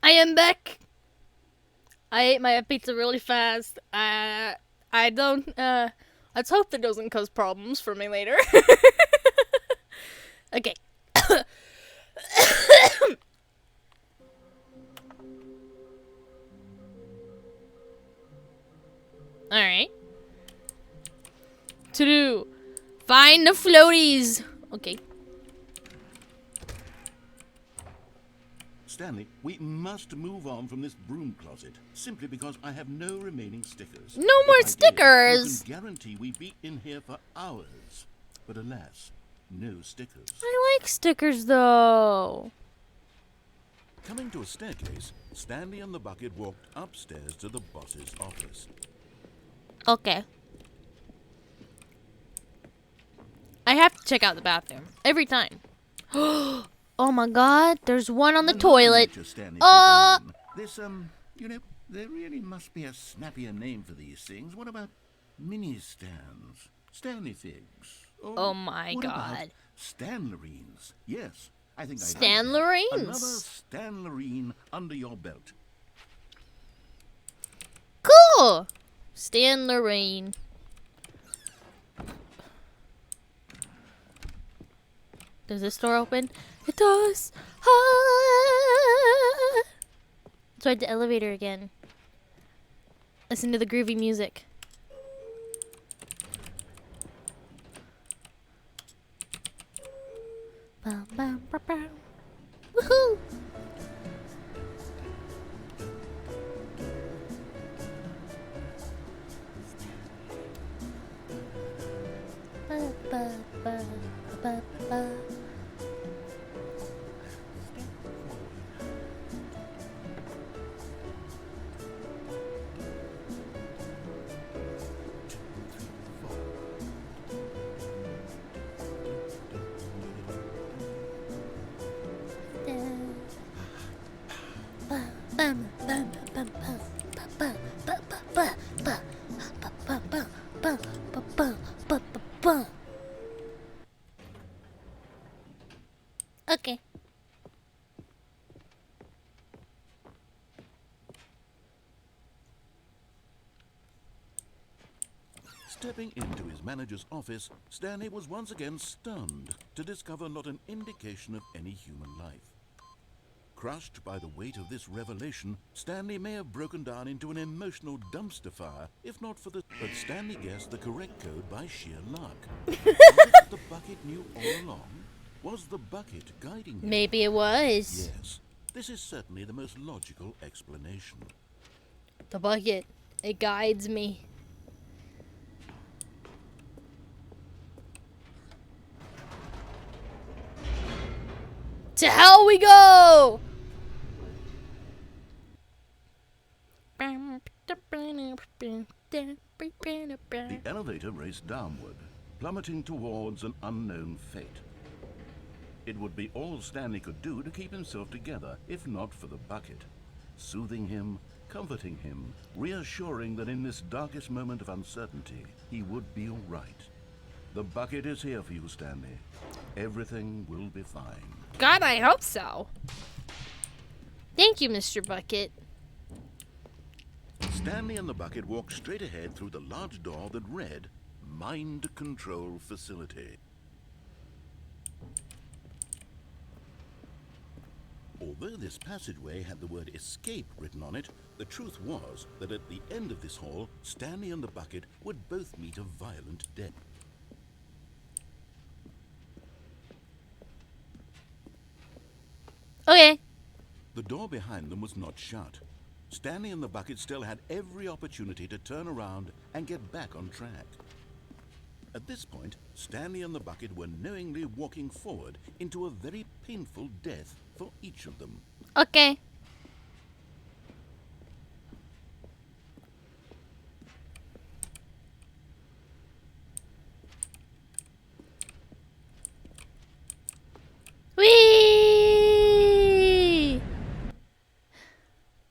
I am back. I ate my pizza really fast. I don't. Let's hope that doesn't cause problems for me later. Okay. All right. To do. Find the floaties. Okay. Stanley, we must move on from this broom closet, simply because I have no remaining stickers. No more If I did, stickers. you can guarantee we'd be in here for hours. But alas, no stickers. I like stickers though. Coming to a staircase, Stanley and the bucket walked upstairs to the boss's office. Okay. I have to check out the bathroom every time. Oh my god, there's one on the toilet. This, there really must be a snappier name for these things. What about mini stands? Stanley figs? Oh my what god. About Stanlerines? Yes, I think I Stanlerines? Another Stanlerine under your belt. Cool! Stan Lorraine. Does this door open? It does! Ah! Let's ride the elevator again. Listen to the groovy music. Bum, bum, bum, bum. Woohoo! Ba, ba, ba, ba, ba. Okay. Stepping into his manager's office, Stanley was once again stunned to discover not an indication of any human life. Crushed by the weight of this revelation, Stanley may have broken down into an emotional dumpster fire, if not for the... But Stanley guessed the correct code by sheer luck. Was it the bucket knew all along? Was the bucket guiding him? Maybe it was. Yes, this is certainly the most logical explanation. The bucket. It guides me. To hell we go! The elevator raced downward, plummeting towards an unknown fate. It would be all Stanley could do to keep himself together, if not for the bucket. Soothing him, comforting him, reassuring that in this darkest moment of uncertainty, he would be all right. The bucket is here for you, Stanley. Everything will be fine. God, I hope so. Thank you, Mr. Bucket. Stanley and the bucket walked straight ahead through the large door that read, Mind Control Facility. Although this passageway had the word escape written on it, the truth was that at the end of this hall, Stanley and the bucket would both meet a violent death. Okay. The door behind them was not shut. Stanley and the bucket still had every opportunity to turn around and get back on track. At this point, Stanley and the bucket were knowingly walking forward into a very painful death for each of them. Okay. Whee!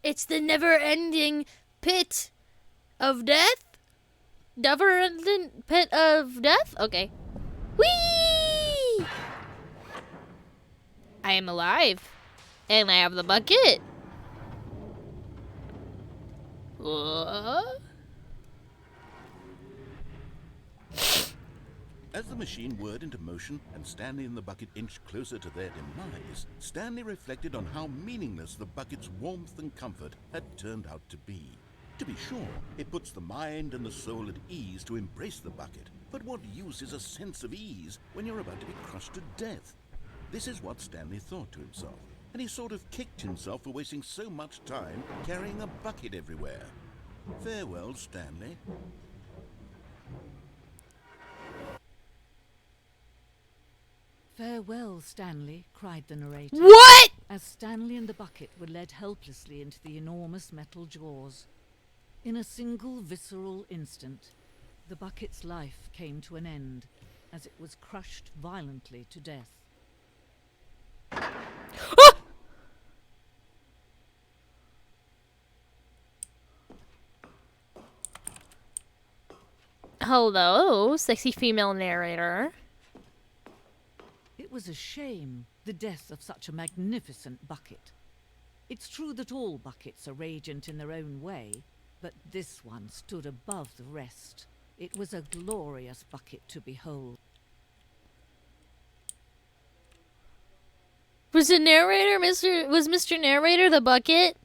It's the never-ending pit of death? Never-ending pit of death? Okay. Whee! I am alive. And I have the bucket. What? As the machine whirred into motion and Stanley and the bucket inched closer to their demise, Stanley reflected on how meaningless the bucket's warmth and comfort had turned out to be. To be sure, it puts the mind and the soul at ease to embrace the bucket, but what use is a sense of ease when you're about to be crushed to death? This is what Stanley thought to himself, and he sort of kicked himself for wasting so much time carrying a bucket everywhere. Farewell, Stanley. "Farewell, Stanley," cried the narrator, What? as Stanley and the bucket were led helplessly into the enormous metal jaws. In a single visceral instant, the bucket's life came to an end as it was crushed violently to death. Hello, sexy female narrator. It was a shame, the death of such a magnificent bucket. It's true that all buckets are radiant in their own way, but this one stood above the rest. It was a glorious bucket to behold. Was Mr. Narrator the bucket?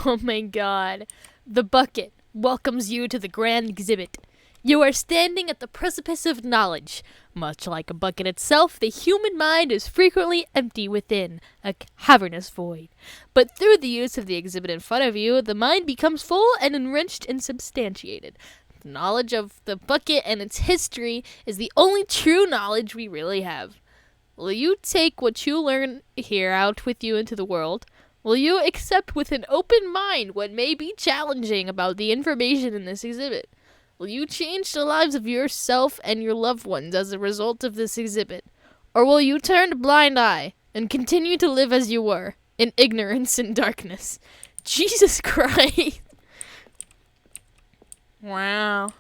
Oh my god. The bucket welcomes you to the grand exhibit. You are standing at the precipice of knowledge. Much like a bucket itself, the human mind is frequently empty within, a cavernous void. But through the use of the exhibit in front of you, the mind becomes full and enriched and substantiated. The knowledge of the bucket and its history is the only true knowledge we really have. Will you take what you learn here out with you into the world? Will you accept with an open mind what may be challenging about the information in this exhibit? Will you change the lives of yourself and your loved ones as a result of this exhibit? Or will you turn a blind eye and continue to live as you were, in ignorance and darkness? Jesus Christ! Wow.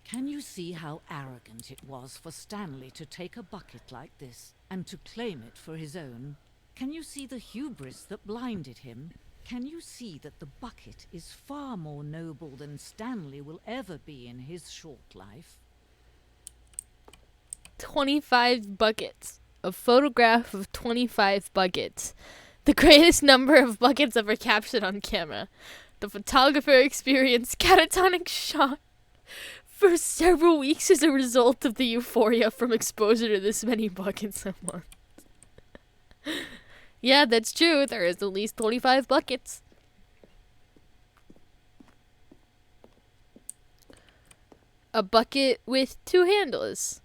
Can you see how arrogant it was for Stanley to take a bucket like this and to claim it for his own? Can you see the hubris that blinded him? Can you see that the bucket is far more noble than Stanley will ever be in his short life? 25 buckets. A photograph of 25 buckets. The greatest number of buckets ever captured on camera. The photographer experienced catatonic shock for several weeks as a result of the euphoria from exposure to this many buckets at once. Yeah, that's true. There is at least 25 buckets. A bucket with two handles.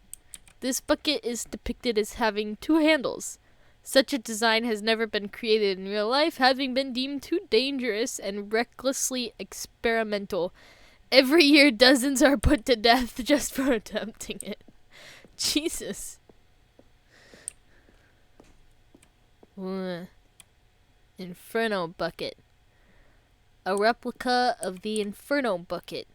This bucket is depicted as having two handles. Such a design has never been created in real life, having been deemed too dangerous and recklessly experimental. Every year, dozens are put to death just for attempting it. Jesus. Inferno bucket. A replica of the Inferno bucket,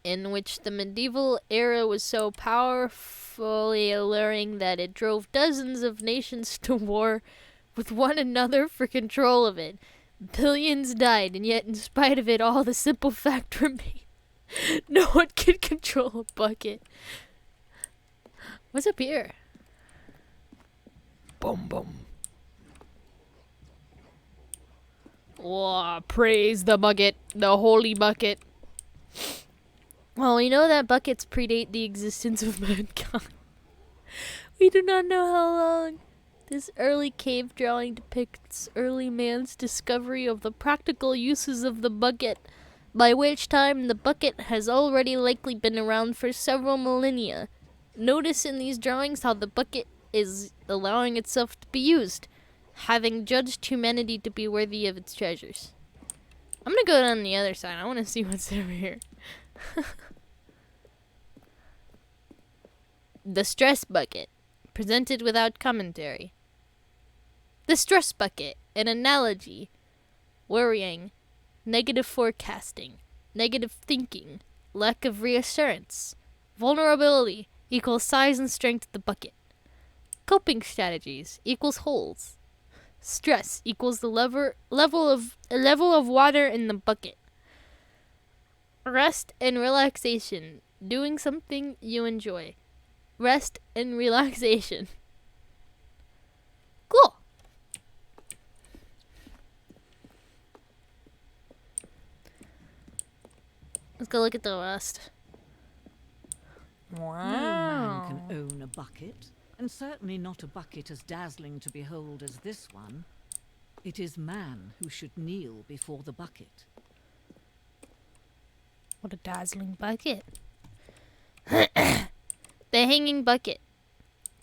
in which the medieval era was so powerfully alluring that it drove dozens of nations to war with one another for control of it. Billions died, and yet in spite of it all, the simple fact remained. No one could control a bucket. What's up here? Boom, boom. Oh, praise the bucket, the holy bucket. Well, we know that buckets predate the existence of mankind. We do not know how long. This early cave drawing depicts early man's discovery of the practical uses of the bucket, by which time the bucket has already likely been around for several millennia. Notice in these drawings how the bucket is allowing itself to be used, having judged humanity to be worthy of its treasures. I'm gonna go down the other side. I want to see what's over here. The stress bucket, presented without commentary. The stress bucket, an analogy, worrying, negative forecasting, negative thinking, lack of reassurance, vulnerability equals size and strength of the bucket. Coping strategies equals holes. Stress equals the level of water in the bucket. Rest and relaxation. Doing something you enjoy. Rest and relaxation. Cool. Let's go look at the rest. No man can own a bucket, and certainly not a bucket as dazzling to behold as this one. It is man who should kneel before the bucket. What a dazzling bucket. The hanging bucket.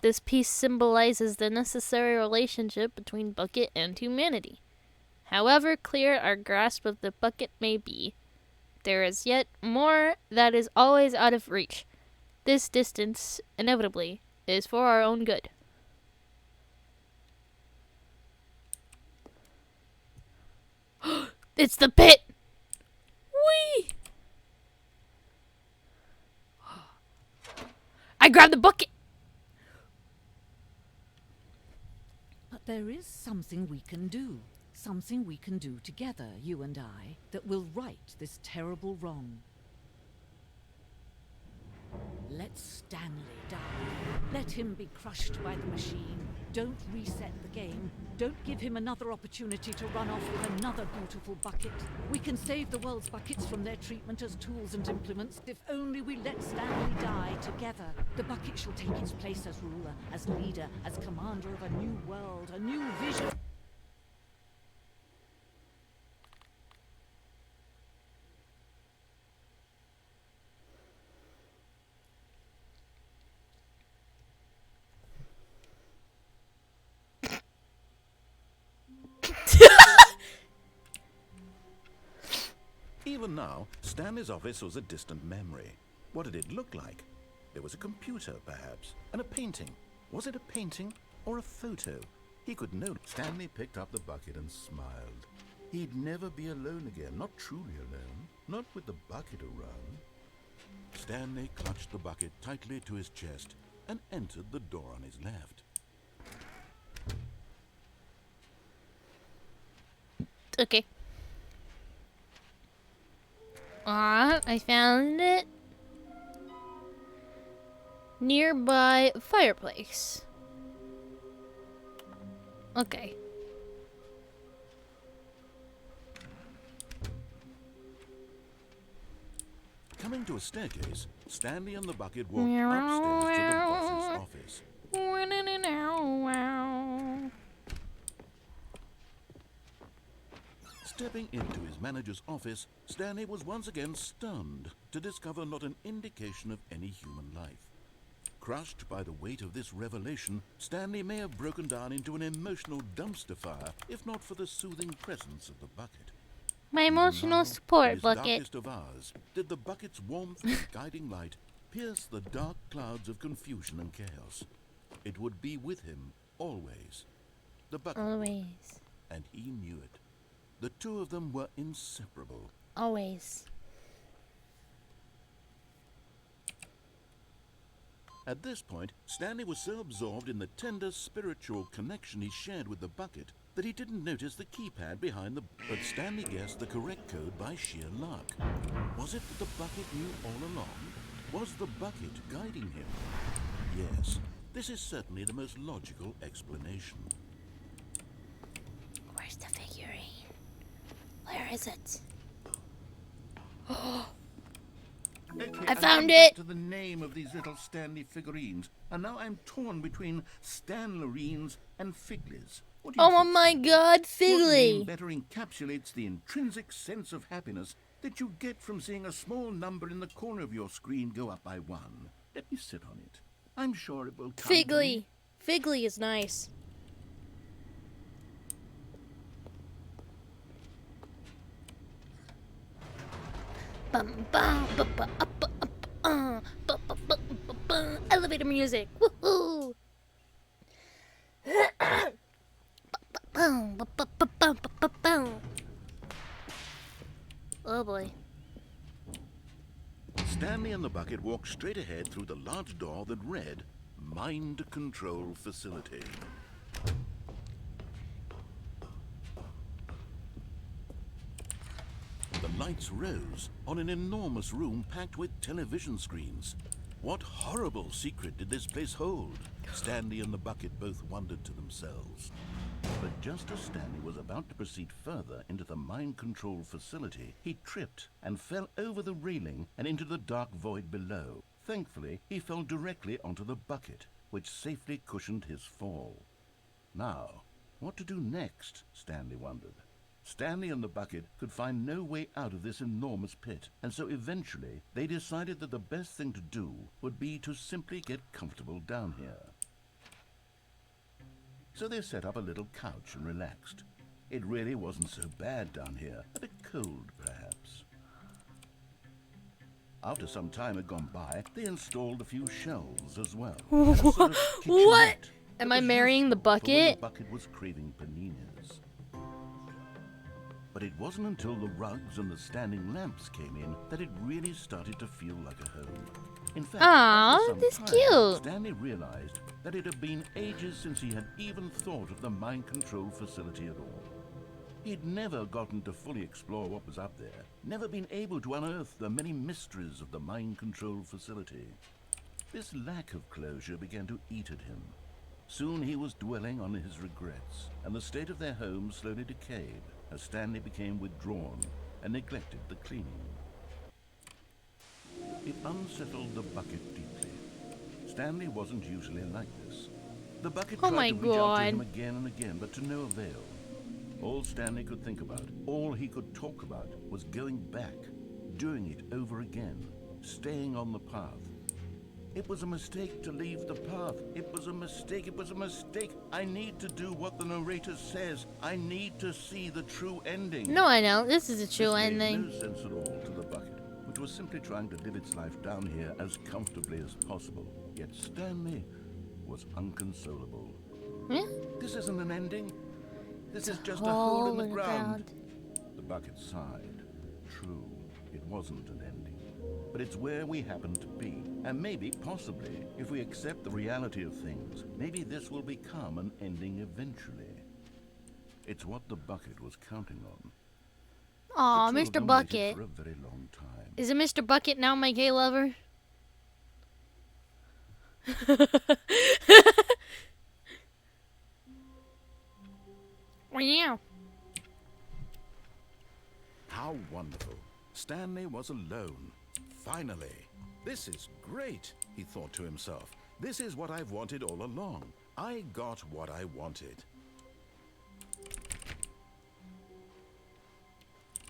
This piece symbolizes the necessary relationship between bucket and humanity. However clear our grasp of the bucket may be, there is yet more that is always out of reach. This distance, inevitably, is for our own good. It's the pit! Whee! I grabbed the bucket! But there is something we can do. Something we can do together, you and I, that will right this terrible wrong. Let Stanley die. Let him be crushed by the machine. Don't reset the game. Don't give him another opportunity to run off with another beautiful bucket. We can save the world's buckets from their treatment as tools and implements if only we let Stanley die together. The bucket shall take its place as ruler, as leader, as commander of a new world, a new vision. Even now, Stanley's office was a distant memory. What did it look like? There was a computer, perhaps, and a painting. Was it a painting or a photo? He could know. Stanley picked up the bucket and smiled. He'd never be alone again, not truly alone, not with the bucket around. Stanley clutched the bucket tightly to his chest and entered the door on his left. Okay. I found it. Nearby fireplace. Okay. Coming to a staircase, Stanley and the bucket walked upstairs to the boss's office. Stepping into his manager's office, Stanley was once again stunned to discover not an indication of any human life. Crushed by the weight of this revelation, Stanley may have broken down into an emotional dumpster fire if not for the soothing presence of the bucket. My Even emotional now, support in his bucket. darkest of hours, did the bucket's warmth and guiding light pierce the dark clouds of confusion and chaos. It would be with him always. The bucket would, Always. and he knew it. The two of them were inseparable. Always. At this point, Stanley was so absorbed in the tender spiritual connection he shared with the bucket that he didn't notice the keypad behind the... But Stanley guessed the correct code by sheer luck. Was it that the bucket knew all along? Was the bucket guiding him? Yes, this is certainly the most logical explanation. Where's the figurine? Where is it? Okay, I found get it! to the name of these little Stanley figurines, and now I'm torn between Stanlerines and Figlies. What do you Oh think? my god, What name Figley! better encapsulates the intrinsic sense of happiness that you get from seeing a small number in the corner of your screen go up by 1? Let me sit on it. I'm sure it will come to Figley. me. Figley is nice. Bum, bum, ba, ba, up, ba, up, ba, ba, ba, ba, ba. Elevator music. Woohoo! Ba, ba, ba, ba, ba, ba, ba, ba. Oh boy. Stanley and the bucket walked straight ahead through the large door that read, Mind Control Facility. lights rose on an enormous room packed with television screens. What horrible secret did this place hold? Stanley and the bucket both wondered to themselves. But just as Stanley was about to proceed further into the mind control facility, he tripped and fell over the railing and into the dark void below. Thankfully, he fell directly onto the bucket, which safely cushioned his fall. Now, what to do next? Stanley wondered. Stanley and the bucket could find no way out of this enormous pit, and so eventually they decided that the best thing to do would be to simply get comfortable down here. So they set up a little couch and relaxed. It really wasn't so bad down here, a bit cold perhaps. After some time had gone by, they installed a few shelves as well. and a sort of What? kitchenette Am that I was marrying the useful for when bucket? The bucket was craving paninis. But it wasn't until the rugs and the standing lamps came in that it really started to feel like a home. In fact, Aw, after some that's time, cute. Stanley realized that it had been ages since he had even thought of the mind control facility at all. He'd never gotten to fully explore what was up there, never been able to unearth the many mysteries of the mind control facility. This lack of closure began to eat at him. Soon he was dwelling on his regrets, and the state of their home slowly decayed as Stanley became withdrawn and neglected the cleaning. It unsettled the bucket deeply. Stanley wasn't usually like this. The bucket Oh tried my to reach out to God. him again and again, but to no avail. All Stanley could think about, all he could talk about, was going back, doing it over again, staying on the path. It was a mistake to leave the path. It was a mistake. It was a mistake. I need to do what the narrator says. I need to see the true ending. No, I know. This is a true This ending. made no sense at all to the bucket, which was simply trying to live its life down here as comfortably as possible. Yet Stanley was unconsolable. Yeah? This isn't an ending. This is just a hole in the ground. ground. The bucket sighed. True, it wasn't an ending. But it's where we happen to be. And maybe, possibly, if we accept the reality of things, maybe this will become an ending eventually. It's what the bucket was counting on. Aw, The two of Mr. them Bucket. waited for a very long time. Is it Mr. Bucket now my gay lover? Wow. How wonderful. Stanley was alone. Finally. This is great, he thought to himself. This is what I've wanted all along. I got what I wanted.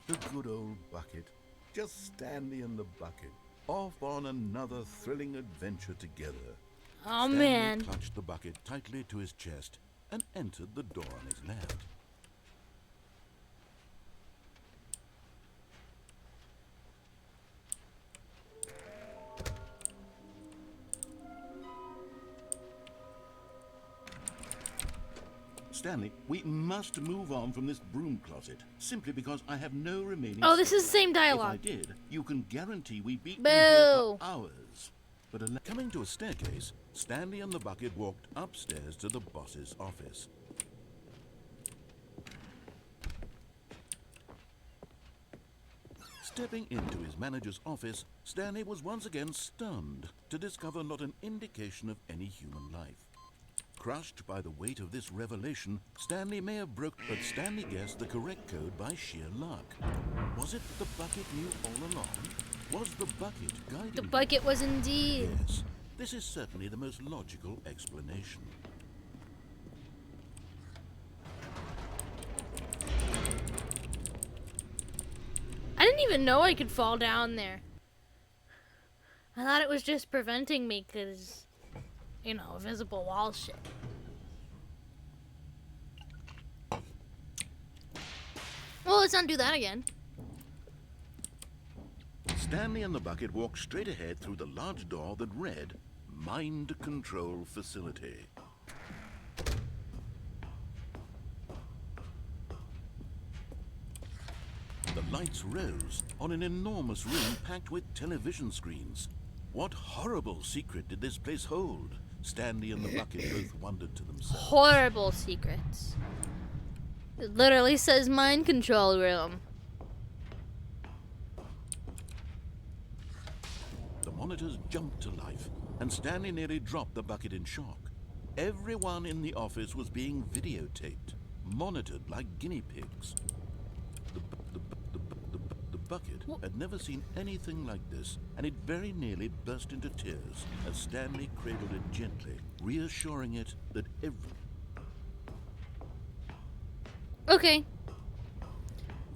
The good old bucket. Just Stanley and the bucket. Off on another thrilling adventure together. Oh, Stanley man. clutched the bucket tightly to his chest and entered the door on his left. Stanley, we must move on from this broom closet, simply because I have no remaining Oh, this is space. the same If I dialogue. did, you can guarantee we'd be in Boo. here for hours. But coming to a staircase, Stanley and the bucket walked upstairs to the boss's office. Stepping into his manager's office, Stanley was once again stunned to discover not an indication of any human life. Crushed by the weight of this revelation, Stanley may have but Stanley guessed the correct code by sheer luck. Was it the bucket knew all along? Was the bucket guiding The him? bucket was indeed. Yes, this is certainly the most logical explanation. I didn't even know I could fall down there. I thought it was just preventing me because, you know, visible wall shit. Well, let's not do that again. Stanley and the bucket walked straight ahead through the large door that read, Mind Control Facility. The lights rose on an enormous room packed with television screens. What horrible secret did this place hold? Stanley and the bucket both wondered to themselves. Horrible secrets. It literally says mind control room. monitors jumped to life, and Stanley nearly dropped the bucket in shock. Everyone in the office was being videotaped, monitored like guinea pigs. The bucket had never seen anything like this, and it very nearly burst into tears as Stanley cradled it gently, reassuring it that Okay.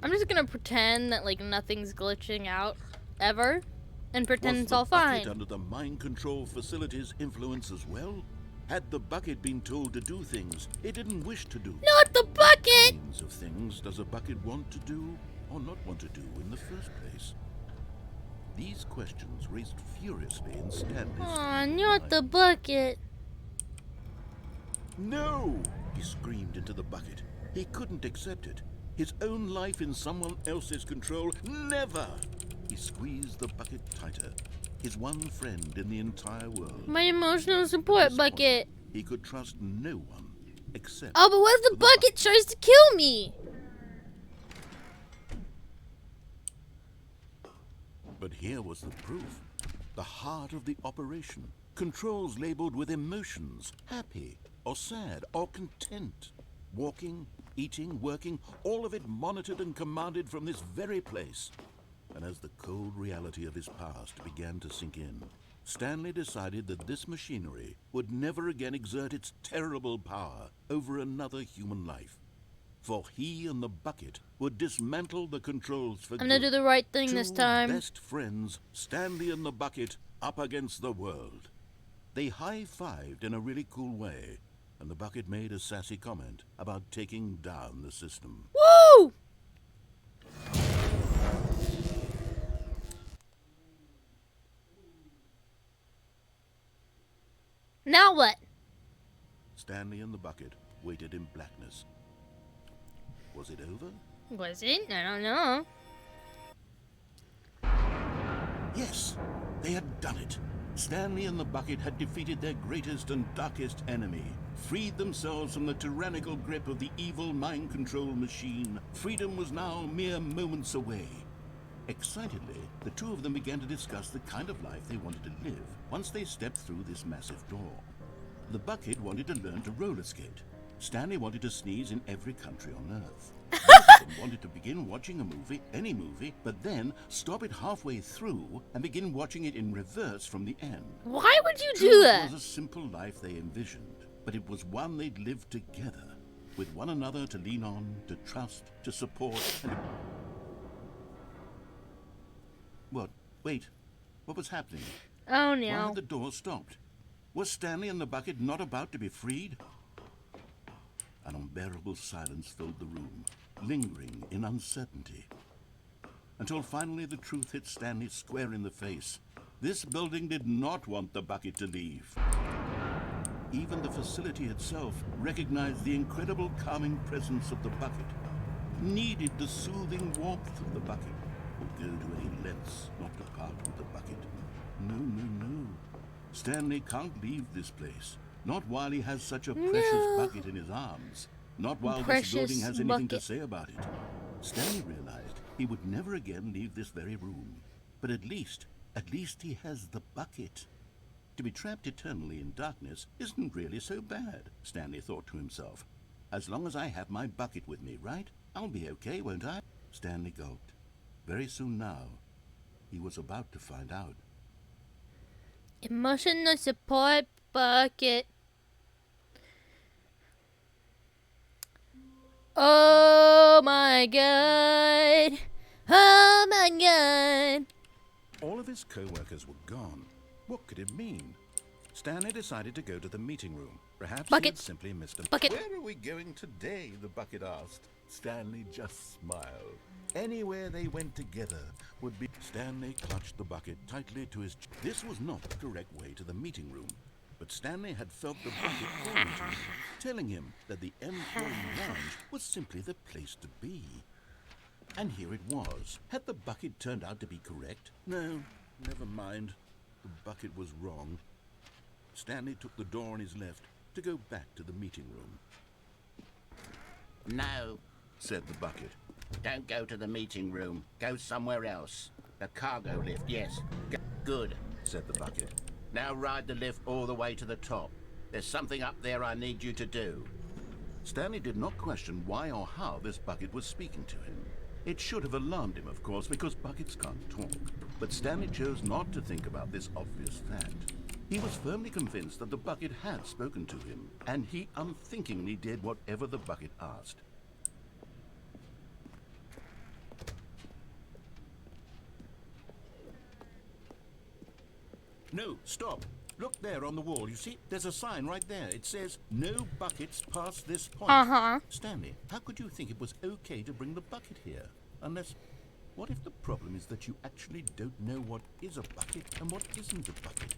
I'm just gonna pretend that like nothing's glitching out ever, and pretend it's all Was the bucket fine. under the mind control facility's influence as well? Had the bucket been told to do things it didn't wish to do? Not the bucket! What kinds of things does a bucket want to do or not want to do in the first place? These questions raced furiously in Stanley's Aw, mind. not the bucket. No! He screamed into the bucket. He couldn't accept it. His own life in someone else's control. Never! He squeezed the bucket tighter. His one friend in the entire world. My emotional support bucket. He could trust no one except... Oh, but what if the bucket tries to kill me? But here was the proof. The heart of the operation. Controls labeled with emotions. Happy, or sad, or content. Walking, eating, working, all of it monitored and commanded from this very place. And as the cold reality of his past began to sink in, Stanley decided that this machinery would never again exert its terrible power over another human life. For he and the bucket would dismantle the controls for I'm gonna do the right thing this time. Best friends, Stanley and the bucket, up against the world. They high-fived in a really cool way, and the bucket made a sassy comment about taking down the system. Woo! Now what? Stanley and the bucket waited in blackness. Was it over? Was it? I don't know. Yes, they had done it. Stanley and the bucket had defeated their greatest and darkest enemy, freed themselves from the tyrannical grip of the evil mind control machine. Freedom was now mere moments away. Excitedly, the two of them began to discuss the kind of life they wanted to live once they stepped through this massive door. The bucket wanted to learn to roller skate. Stanley wanted to sneeze in every country on Earth. Both of them wanted to begin watching a movie, any movie, but then stop it halfway through and begin watching it in reverse from the end. Why would you True, do it that? was a simple life they envisioned, but it was one they'd lived together, with one another to lean on, to trust, to support, and... What? Wait. What was happening? Oh Why no. had the door stopped? Was Stanley and the bucket not about to be freed? An unbearable silence filled the room, lingering in uncertainty. Until finally the truth hit Stanley square in the face. This building did not want the bucket to leave. Even the facility itself recognized the incredible calming presence of the bucket, needed the soothing warmth of the bucket, would go to any lengths not to part with the bucket. No, no, no. Stanley can't leave this place. Not while he has such a precious bucket in his arms. Not while this building has anything to say about it. Stanley realized he would never again leave this very room. But at least he has the bucket. To be trapped eternally in darkness isn't really so bad, Stanley thought to himself. As long as I have my bucket with me, right? I'll be okay, won't I? Stanley gulped. Very soon now, he was about to find out. Emotional support bucket. Oh my god. Oh my god. All of his co-workers were gone. What could it mean? Stanley decided to go to the meeting room. Perhaps he Bucket. had simply missed him. Bucket. Where are we going today? The bucket asked. Stanley just smiled. Anywhere they went together would be... Stanley clutched the bucket tightly to his... This was not the correct way to the meeting room. But Stanley had felt the bucket calling to him, telling him that the M40 lounge was simply the place to be. And here it was. Had the bucket turned out to be correct? No, never mind. The bucket was wrong. Stanley took the door on his left to go back to the meeting room. No, Said the bucket. don't go to the meeting room. Go somewhere else. The cargo lift, yes. Good. said the bucket. Now ride the lift all the way to the top. There's something up there I need you to do. Stanley did not question why or how this bucket was speaking to him. It should have alarmed him, of course, because buckets can't talk. But Stanley chose not to think about this obvious fact. He was firmly convinced that the bucket had spoken to him, and he unthinkingly did whatever the bucket asked. No, stop. Look there on the wall. You see, there's a sign right there. It says, "No buckets past this point." Uh-huh. Stanley, how could you think it was okay to bring the bucket here? Unless, what if the problem is that you actually don't know what is a bucket and what isn't a bucket?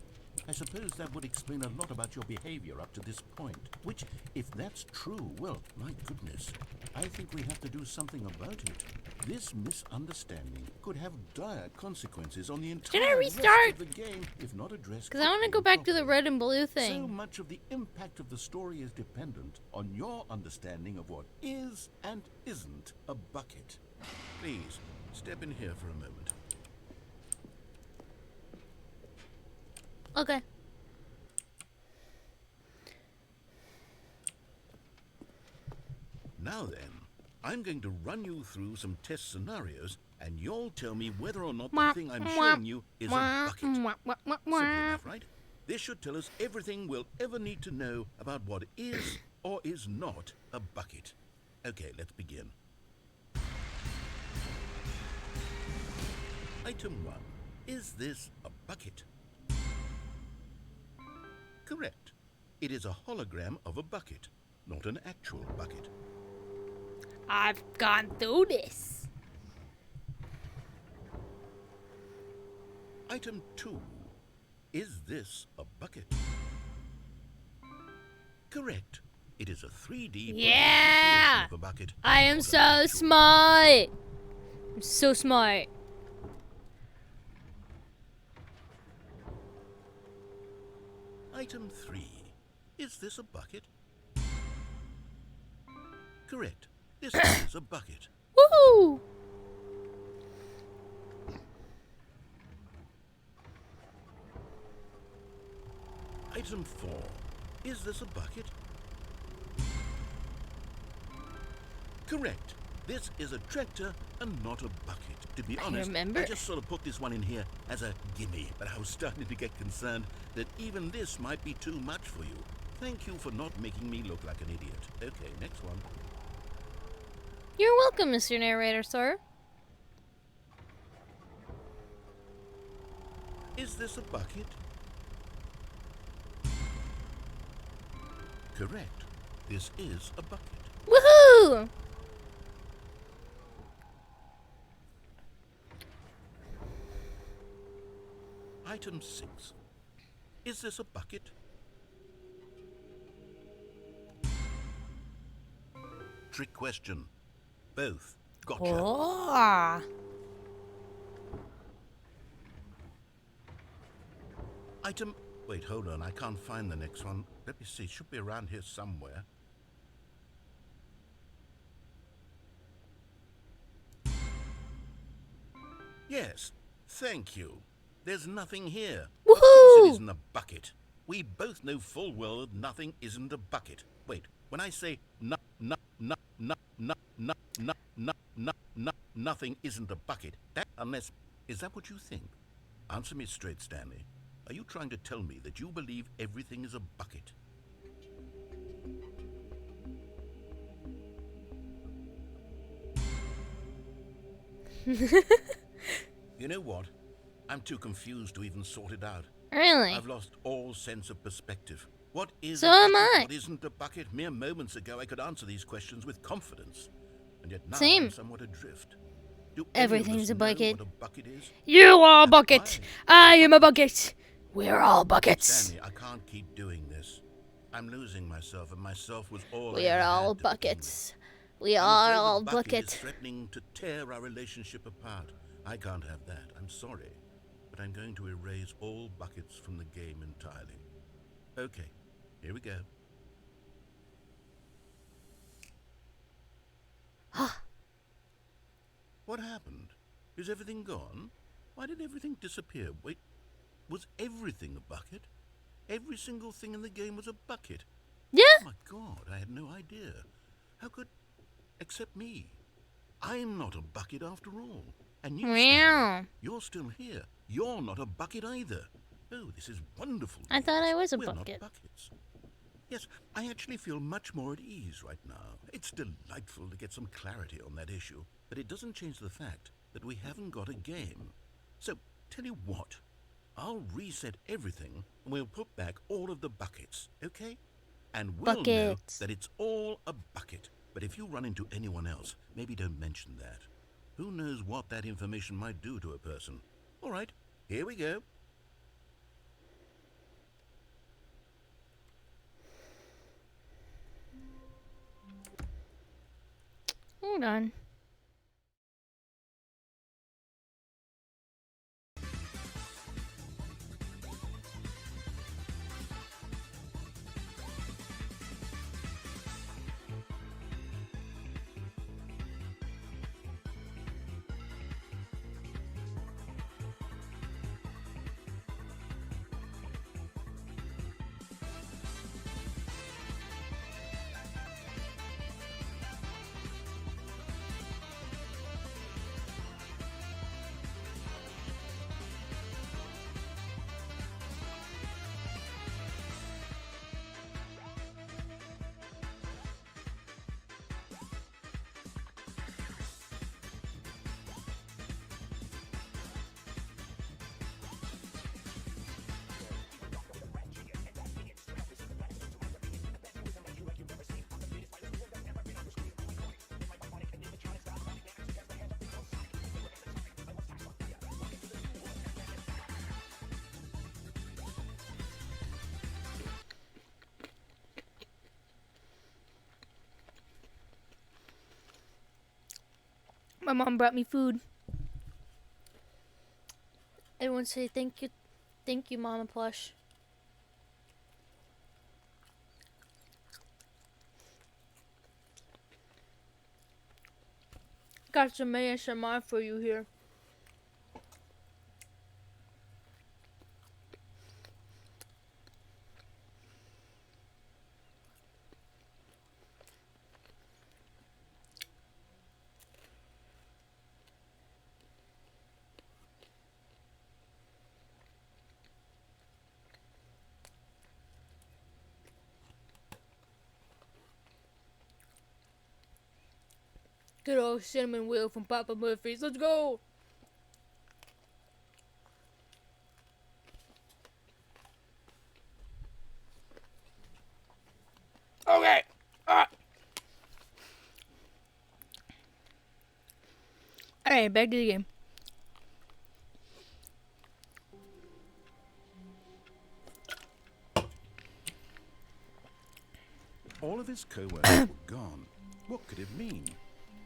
I suppose that would explain a lot about your behavior up to this point. Which, if that's true, well, my goodness, I think we have to do something about it. This misunderstanding could have dire consequences on the entire rest restart? of the game if not addressed. Because I want to quickly go back and to the properly. red and blue So thing. much of the impact of the story is dependent on your understanding of what is and isn't a bucket. Please, step in here for a moment. Okay. Now then, I'm going to run you through some test scenarios, and you'll tell me whether or not the thing I'm showing you is a bucket. Simple enough, right? This should tell us everything we'll ever need to know about what is or is not a bucket. Okay, let's begin. Item 1. Is this a bucket? Correct. It is a hologram of a bucket, not an actual bucket. I've gone through this. Item 2. Is this a bucket? Correct. It is a 3D Yeah! representation of a bucket. I am not an so actual smart. I'm so smart. Item 3. Is this a bucket? Correct. This is a bucket. Woohoo! Item 4. Is this a bucket? Correct. This is a tractor and not a bucket. To be honest, remember. I just sort of put this one in here as a gimme, but I was starting to get concerned that even this might be too much for you. Thank you for not making me look like an idiot. Okay, next one. You're welcome, Mr. Narrator, sir. Is this a bucket? Correct. This is a bucket. Woohoo! Item 6. Is this a bucket? Trick question. Both. Gotcha. Oh. Item... Wait, hold on. I can't find the next one. Let me see. It should be around here somewhere. Yes. Thank you. There's nothing here. Of course Woohoo! it isn't a bucket. We both know full well that nothing isn't a bucket. Wait, when I say nothing isn't a bucket, that unless... Is that what you think? Answer me straight, Stanley. Are you trying to tell me that you believe everything is a bucket? You know what? I'm too confused to even sort it out. Really? I've lost all sense of perspective. What is So a am bucket? I. What isn't a bucket? Mere moments ago I could answer these questions with confidence. And yet now Same. I'm somewhat adrift. Do any of Everything's us a know bucket. what a bucket is? You are a And bucket. I am a bucket. We're all buckets. Stanley, I can't keep doing this. I'm losing myself, and myself was all We I are ever all had to begin with. buckets. We I'm are afraid the all bucket is buckets. threatening to tear our relationship apart. I can't have that. I'm sorry. But I'm going to erase all buckets from the game entirely. Okay, here we go. What happened? Is everything gone? Why did everything disappear? Wait, Was everything a bucket? Every single thing in the game was a bucket. Yeah. Oh my God, I had no idea. How could... Except me. I'm not a bucket after all. And you, Stanley, you're still here. You're not a bucket either. Oh, this is wonderful. I thought I was a We're bucket. not buckets. Yes, I actually feel much more at ease right now. It's delightful to get some clarity on that issue, but it doesn't change the fact that we haven't got a game. So, tell you what, I'll reset everything and we'll put back all of the buckets, okay? And we'll Buckets. know that it's all a bucket. But if you run into anyone else, maybe don't mention that. Who knows what that information might do to a person. All right, here we go. Hold on. My mom brought me food. Everyone say thank you, Mama Plush. Got some ASMR for you here. Good old cinnamon wheel from Papa Murphy's. Let's go! Okay. Alright, back to the game. All of his co-workers were gone. What could it mean?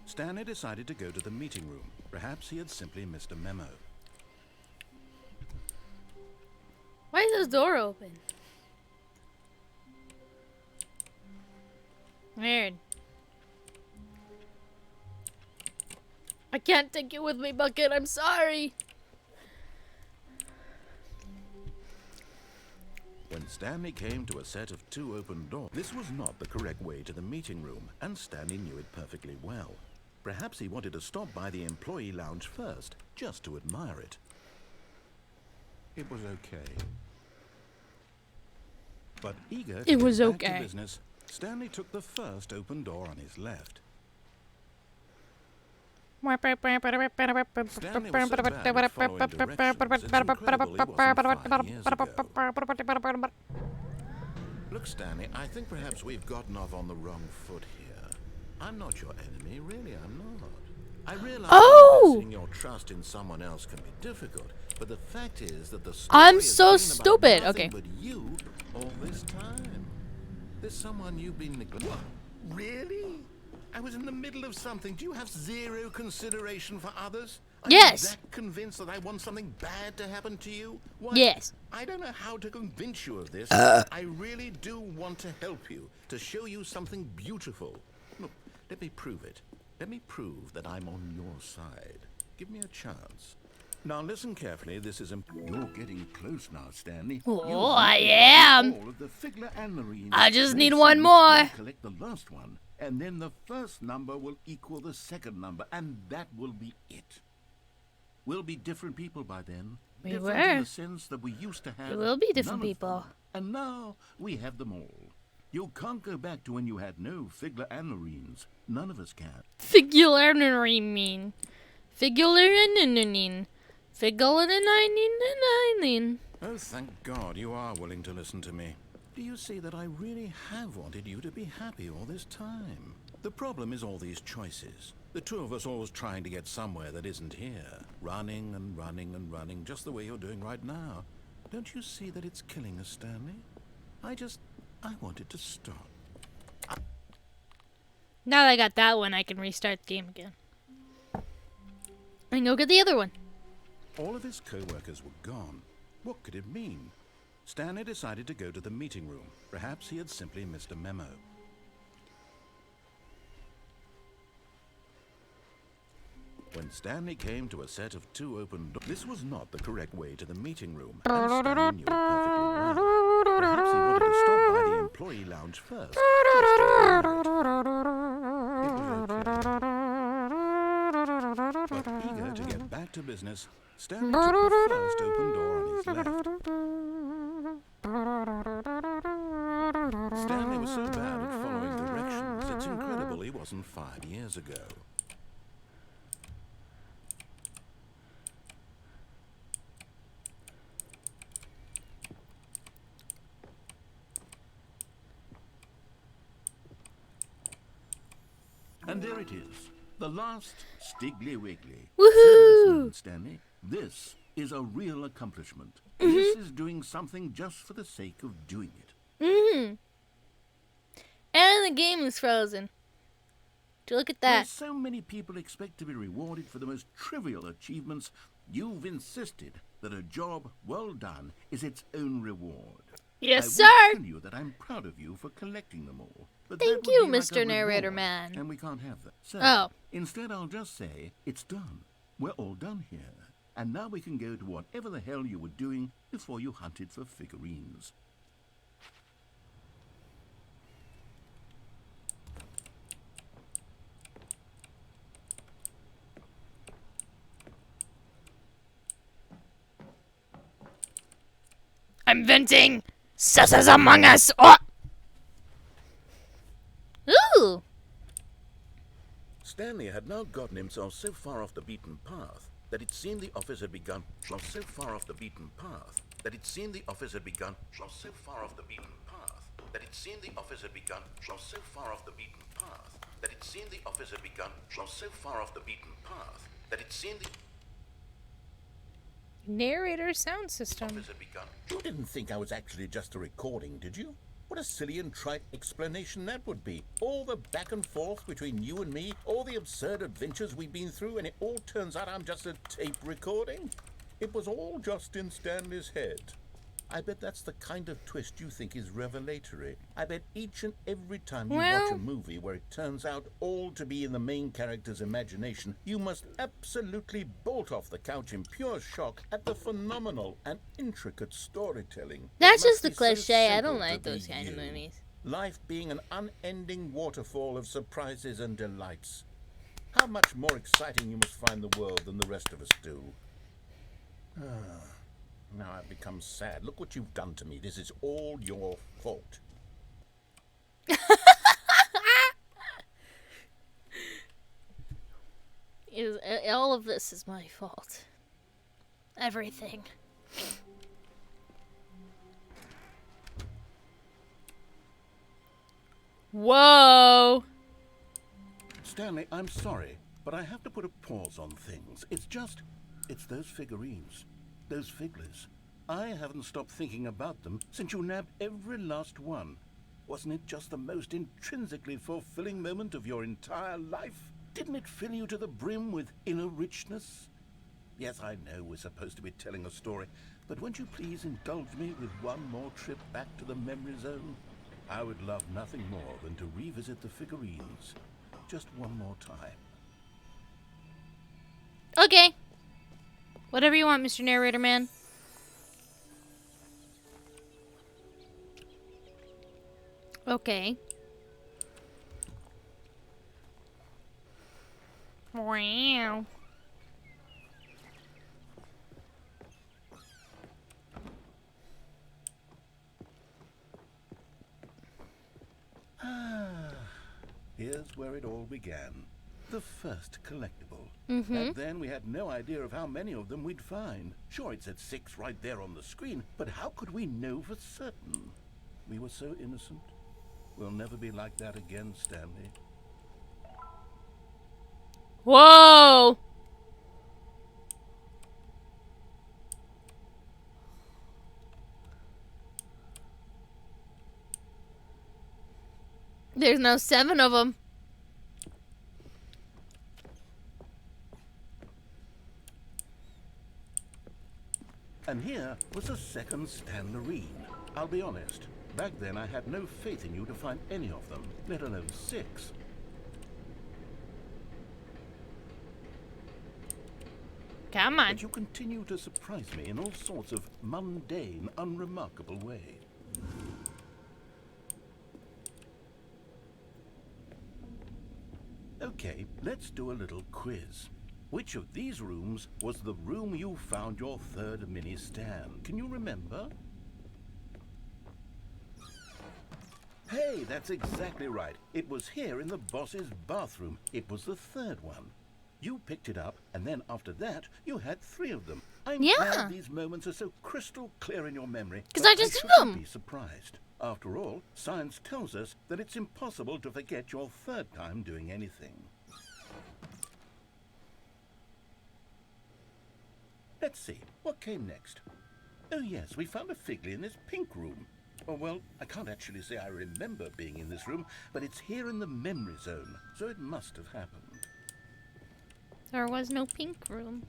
Stanley decided to go to the meeting room. Perhaps he had simply missed a memo. Why is this door open? Weird. I can't take you with me, Bucket. I'm sorry. When Stanley came to a set of 2 open doors, this was not the correct way to the meeting room, and Stanley knew it perfectly well. Perhaps he wanted to stop by the employee lounge first, just to admire it. It was okay. But eager to It was get back okay. to business, Stanley took the first open door on his left. Stanley was so bad at following directions, it's incredible he wasn't 5 years ago. Look, Stanley, I think perhaps we've gotten off on the wrong foot here. I'm not your enemy, really, I'm not. I realize investing your trust in someone else can be difficult, but the fact is that the story I'm has so been stupid. about nothing Okay. but you all this time. There's someone you've been neglecting. Really? I was in the middle of something. Do you have zero consideration for others? Are Yes. you that convinced that I want something bad to happen to you? Why, Yes. I don't know how to convince you of this. I really do want to help you, to show you something beautiful. Look, let me prove it. Let me prove that I'm on your side. Give me a chance. Now listen carefully. This is You're getting close now, Stanley. Oh, I am. All of the Figler and Marines. I just need Then one you more. Collect the last one, and then the first number will equal the second number, and that will be it. We'll be different people by then. We different were. in the sense that we used to have. We will be different none of people. them. And now we have them all. You can't go back to when you had no Figler and Marines. None of us can. Figularnin. Figularnin. Figularnin. Oh, thank God you are willing to listen to me. Do you see that I really have wanted you to be happy all this time? The problem is all these choices. The two of us always trying to get somewhere that isn't here. Running and running and running, just the way you're doing right now. Don't you see that it's killing us, Stanley? I wanted to stop. Now that I got that one, I can restart the game again. And go get the other one. All of his co-workers were gone. What could it mean? Stanley decided to go to the meeting room. Perhaps he had simply missed a memo. When Stanley came to a set of two open doors, this was not the correct way to the meeting room, and Stanley knew it perfectly well. Perhaps he wanted to stop by the employee lounge first. Just to admire it. It was okay. But eager to get back to business, Stanley took the first open door on his left. Stanley was so bad at following directions, it's incredible he wasn't 5 years ago. And there it is, the last Stiggly Wiggly. Woohoo! Stanley, this is a real accomplishment. This is doing something just for the sake of doing it. And the game is frozen. Do look at While that. so many people expect to be rewarded for the most trivial achievements, you've insisted that a job well done is its own reward. Yes, I sir. will tell you that I'm proud of you for collecting them all. But Thank that you, would be like Mr. a Narrator reward, Man. And we can't have that. So, Oh. instead I'll just say, it's done. We're all done here. And now we can go to whatever the hell you were doing before you hunted for figurines. I'm venting. Sus is among us. Oh. Ooh. Stanley had now gotten himself so far off the beaten path that it seemed the office had begun. So far off the beaten path that it seemed the office had begun. So far off the beaten path that it seemed the office had begun. So far off the beaten path that it seemed the office had begun. So far off the beaten path that it seemed the Narrator sound system. office had begun. You didn't think I was actually just a recording, did you? What a silly and trite explanation that would be. All the back and forth between you and me, all the absurd adventures we've been through, and it all turns out I'm just a tape recording? It was all just in Stanley's head. I bet that's the kind of twist you think is revelatory. I bet each and every time you watch a movie where it turns out all to be in the main character's imagination, you must absolutely bolt off the couch in pure shock at the phenomenal and intricate storytelling. That's It just must the be so cliche. I simple don't to like those be kind of you. movies. Life being an unending waterfall of surprises and delights. How much more exciting you must find the world than the rest of us do. Now I've become sad. Look what you've done to me. This is all your fault. All of this is my fault. Everything. Whoa. Stanley, I'm sorry, but I have to put a pause on things. It's those figurines. Those Figlers. I haven't stopped thinking about them since you nabbed every last one. Wasn't it just the most intrinsically fulfilling moment of your entire life? Didn't it fill you to the brim with inner richness? Yes, I know we're supposed to be telling a story, but won't you please indulge me with one more trip back to the memory zone? I would love nothing more than to revisit the figurines. Just one more time. Okay. Whatever you want, Mr. Narrator Man. Okay. Wow. Here's where it all began. The first collectible. Mm-hmm. Back then, we had no idea of how many of them we'd find. Sure, it said 6 right there on the screen, but how could we know for certain? We were so innocent. We'll never be like that again, Stanley. Whoa! There's now 7 of them. And here was a second Stanlerine. I'll be honest, back then I had no faith in you to find any of them, let alone 6. Come on. But you continue to surprise me in all sorts of mundane, unremarkable ways. Okay, let's do a little quiz. Which of these rooms was the room you found your third mini Stan? Can you remember? Hey, that's exactly right. It was here in the boss's bathroom. It was the third one. You picked it up, and then after that, you had 3 of them. I'm glad these moments are so crystal clear in your memory. Because I just did them. Be surprised. After all, science tells us that it's impossible to forget your third time doing anything. Let's see, what came next? Oh yes, we found a Figley in this pink room. Oh well, I can't actually say I remember being in this room, but it's here in the memory zone, so it must have happened. There was no pink room.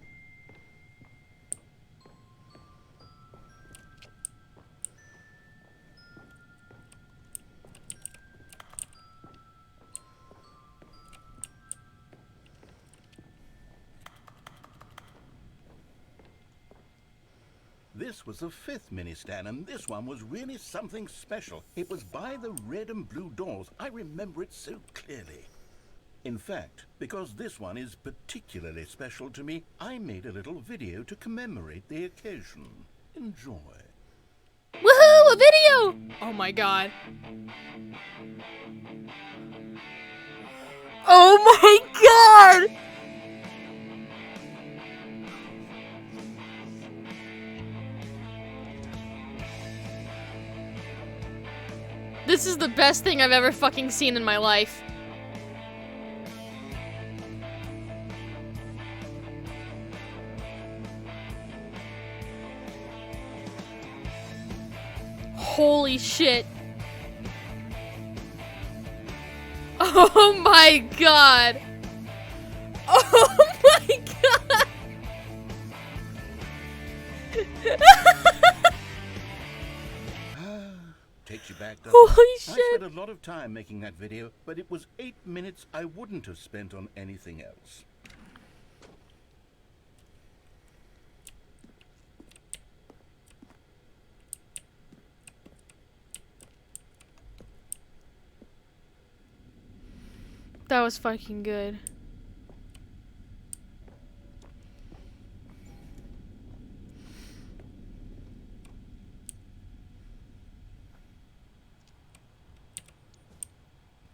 This was the 5th mini Stan, and this one was really something special. It was by the red and blue doors. I remember it so clearly. In fact, because this one is particularly special to me, I made a little video to commemorate the occasion. Enjoy. Woohoo! A video! Oh my god. Oh my god! This is the best thing I've ever fucking seen in my life. Holy shit. Oh my god. Oh my god. Takes you back, doesn't Holy it? shit. I spent a lot of time making that video, but it was 8 minutes I wouldn't have spent on anything else. That was fucking good.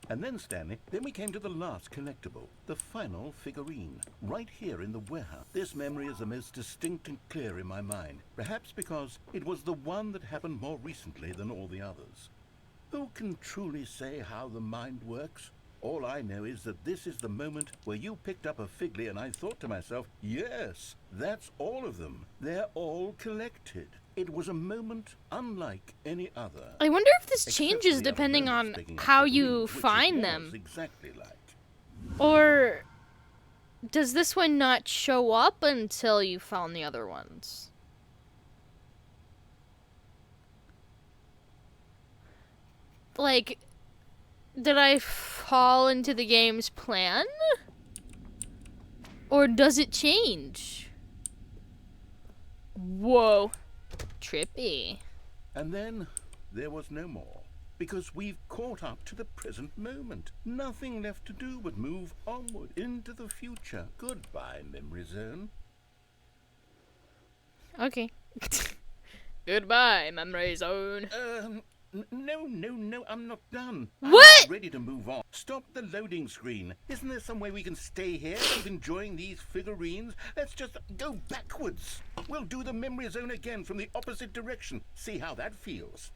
And then, Stanley, then we came to the last collectible, the final figurine, right here in the warehouse. This memory is the most distinct and clear in my mind, perhaps because it was the one that happened more recently than all the others. Who can truly say how the mind works? All I know is that this is the moment where you picked up a Figley and I thought to myself, yes, that's all of them. They're all collected. It was a moment unlike any other. I wonder if this Except changes for the other depending moments on picking up how the you rings, which it find was them. exactly like. Or does this one not show up until you found the other ones? Like, did I fall into the game's plan? Or does it change? Whoa. Trippy. And then there was no more. Because we've caught up to the present moment. Nothing left to do but move onward into the future. Goodbye, memory zone. Okay. Goodbye, memory zone. No, I'm not done. What? I'm ready to move on. Stop the loading screen. Isn't there some way we can stay here, keep enjoying these figurines? Let's just go backwards. We'll do the memory zone again from the opposite direction. See how that feels.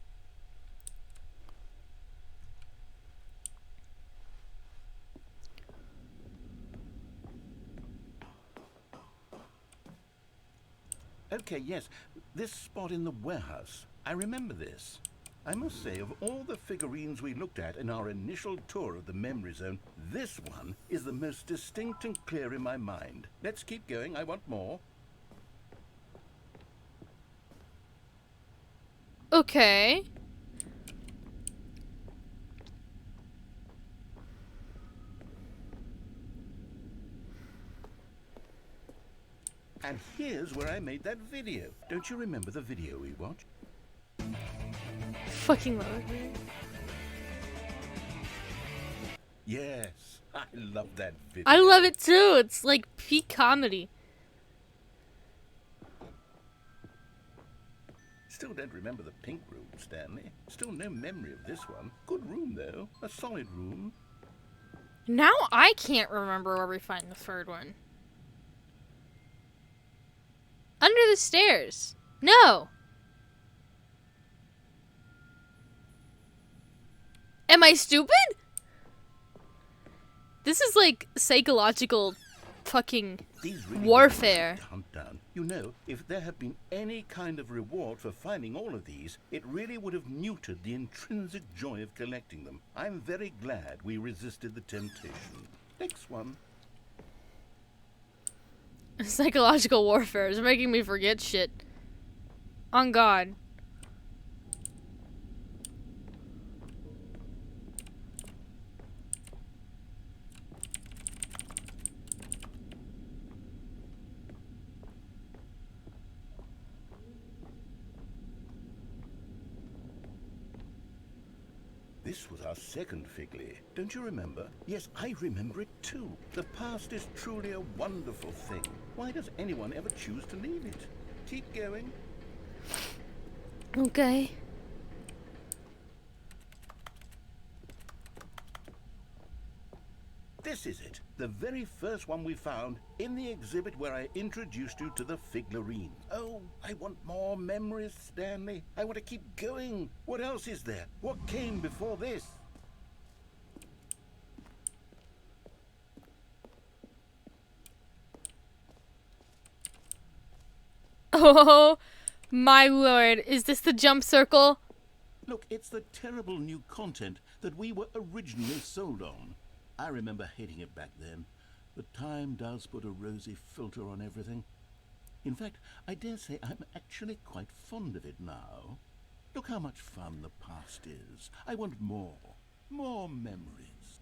Okay, yes, this spot in the warehouse. I remember this. I must say, of all the figurines we looked at in our initial tour of the memory zone, this one is the most distinct and clear in my mind. Let's keep going. I want more. Okay. And here's where I made that video. Don't you remember the video we watched? Fucking love it. Yes, I love that video. I love it too. It's like peak comedy. Still don't remember the pink room, Stanley. Still no memory of this one. Good room, though. A solid room. Now I can't remember where we find the third one. Under the stairs. No. Am I stupid? This is like psychological fucking These really warfare. hunt down. You know, if there had been any kind of reward for finding all of these, it really would have muted the intrinsic joy of collecting them. I'm very glad we resisted the temptation. Next one. Psychological warfare is making me forget shit. On God. This was our second Figley. Don't you remember? Yes, I remember it too. The past is truly a wonderful thing. Why does anyone ever choose to leave it? Keep going. Okay. This is it. The very first one we found in the exhibit where I introduced you to the figurines. Oh, I want more memories, Stanley. I want to keep going. What else is there? What came before this? Oh, my lord. Is this the jump circle? Look, it's the terrible new content that we were originally sold on. I remember hating it back then, but time does put a rosy filter on everything. In fact, I dare say I'm actually quite fond of it now. Look how much fun the past is. I want more. More memories.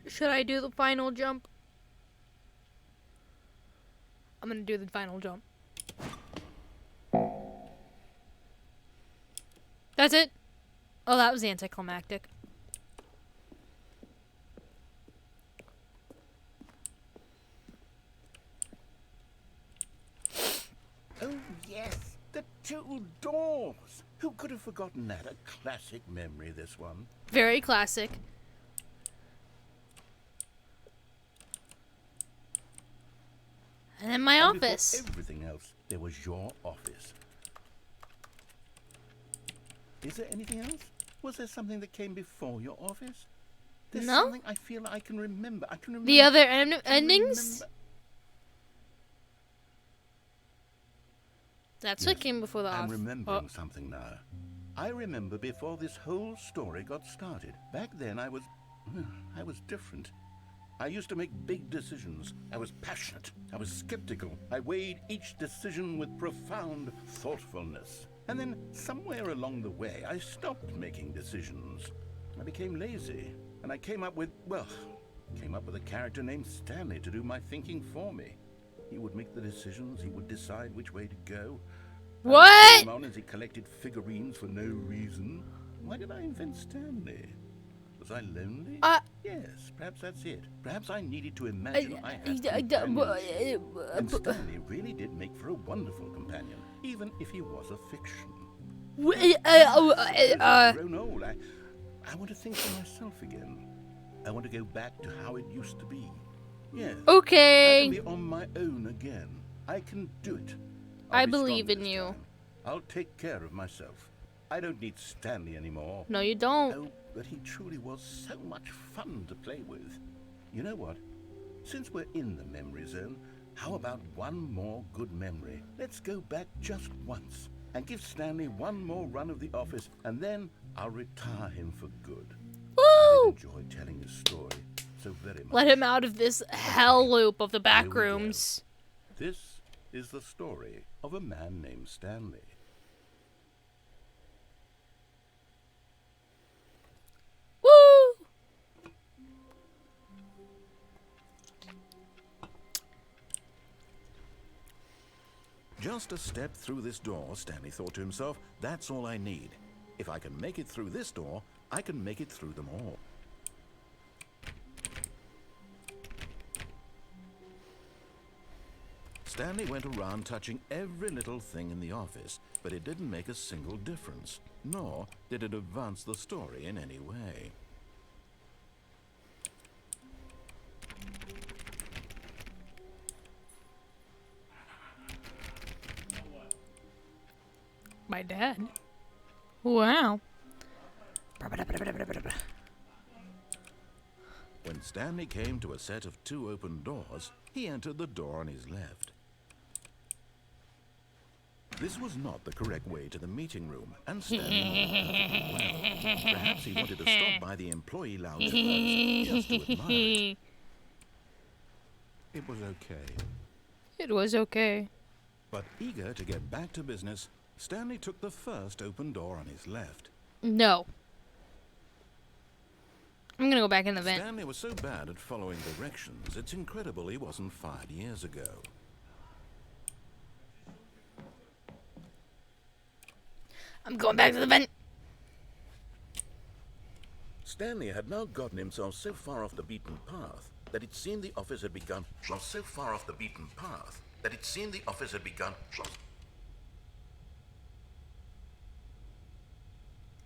Should I do the final jump? I'm gonna do the final jump. That's it? Oh, that was anticlimactic. Oh, yes, the two doors. Who could have forgotten that? A classic memory, this one. Very classic. And then my And before office. everything else, there was your office. Is there anything else? Was there something that came before your office? There's No. something I feel I can remember. I can remember. The other I can endings? remember. That's Yes, what came before the I'm office. remembering something now. I remember before this whole story got started. Back then I was different. I used to make big decisions. I was passionate. I was skeptical. I weighed each decision with profound thoughtfulness. And then somewhere along the way, I stopped making decisions. I became lazy. And I came up with a character named Stanley to do my thinking for me. He would make the decisions. He would decide which way to go. What? On as he collected figurines for no reason. Why did I invent Stanley? Was I lonely? Yes, perhaps that's it. Perhaps I needed to imagine I had companionship. And Stanley really did make for a wonderful companion, even if he was a fiction. As I've grown old, I want to think for myself again. I want to go back to how it used to be. Yes. Okay. I can be on my own again. I can do it. I believe in you. Time. I'll take care of myself. I don't need Stanley anymore. No, you don't. Oh, but he truly was so much fun to play with. You know what? Since we're in the memory zone, how about one more good memory? Let's go back just once and give Stanley one more run of the office, and then I'll retire him for good. I Woo! enjoy telling his story so very much. Let him out of this hell loop of the back rooms. This is the story of a man named Stanley. Woo! Just a step through this door, Stanley thought to himself, that's all I need. If I can make it through this door, I can make it through them all. Stanley went around touching every little thing in the office, but it didn't make a single difference, nor did it advance the story in any way. My dad. Wow. When Stanley came to a set of 2 open doors, he entered the door on his left. This was not the correct way to the meeting room, and Stanley knew perfectly well. Perhaps he wanted to stop by the employee lounge first, just to admire it. It was okay. It was okay. But eager to get back to business, Stanley took the first open door on his left. No. I'm gonna go back in the vent. Stanley was so bad at following directions, it's incredible he wasn't fired years ago. I'm going back to the vent. Stanley had now gotten himself so far off the beaten path that it seemed the office had begun.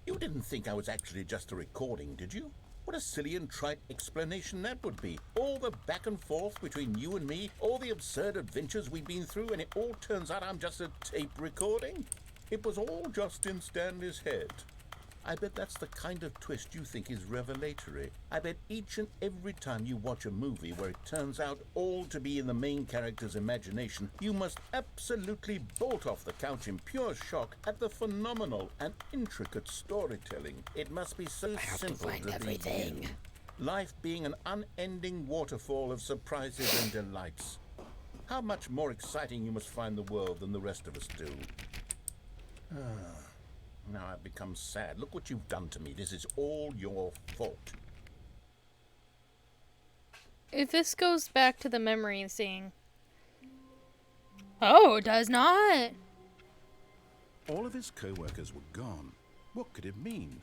You didn't think I was actually just a recording, did you? What a silly and trite explanation that would be. All the back and forth between you and me, all the absurd adventures we've been through, and it all turns out I'm just a tape recording? It was all just in Stanley's head. I bet that's the kind of twist you think is revelatory. I bet each and every time you watch a movie where it turns out all to be in the main character's imagination, you must absolutely bolt off the couch in pure shock at the phenomenal and intricate storytelling. It must be so simple to everything. Life being an unending waterfall of surprises and delights. How much more exciting you must find the world than the rest of us do. Now I've become sad. Look what you've done to me. This is all your fault. If this goes back to the memory thing. Oh, it does not. All of his co-workers were gone. What could it mean?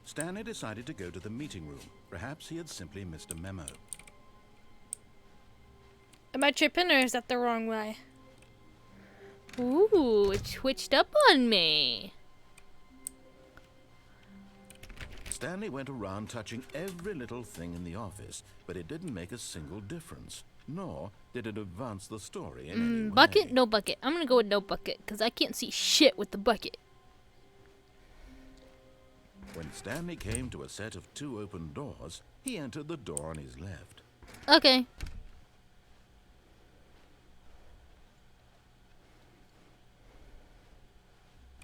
Stanley decided to go to the meeting room. Perhaps he had simply missed a memo. Am I tripping or is that the wrong way? Ooh, it switched up on me. Stanley went around touching every little thing in the office, but it didn't make a single difference, nor did it advance the story in any way. Bucket? No bucket. I'm gonna go with no bucket, because I can't see shit with the bucket. When Stanley came to a set of 2 open doors, he entered the door on his left. Okay.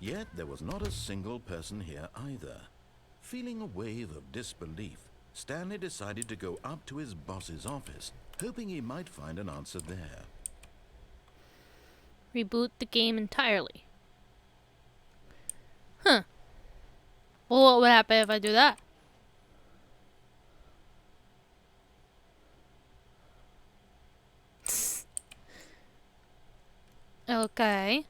Yet there was not a single person here either. Feeling a wave of disbelief, Stanley decided to go up to his boss's office, hoping he might find an answer there. Reboot the game entirely. Huh. Well, what would happen if I do that? Okay.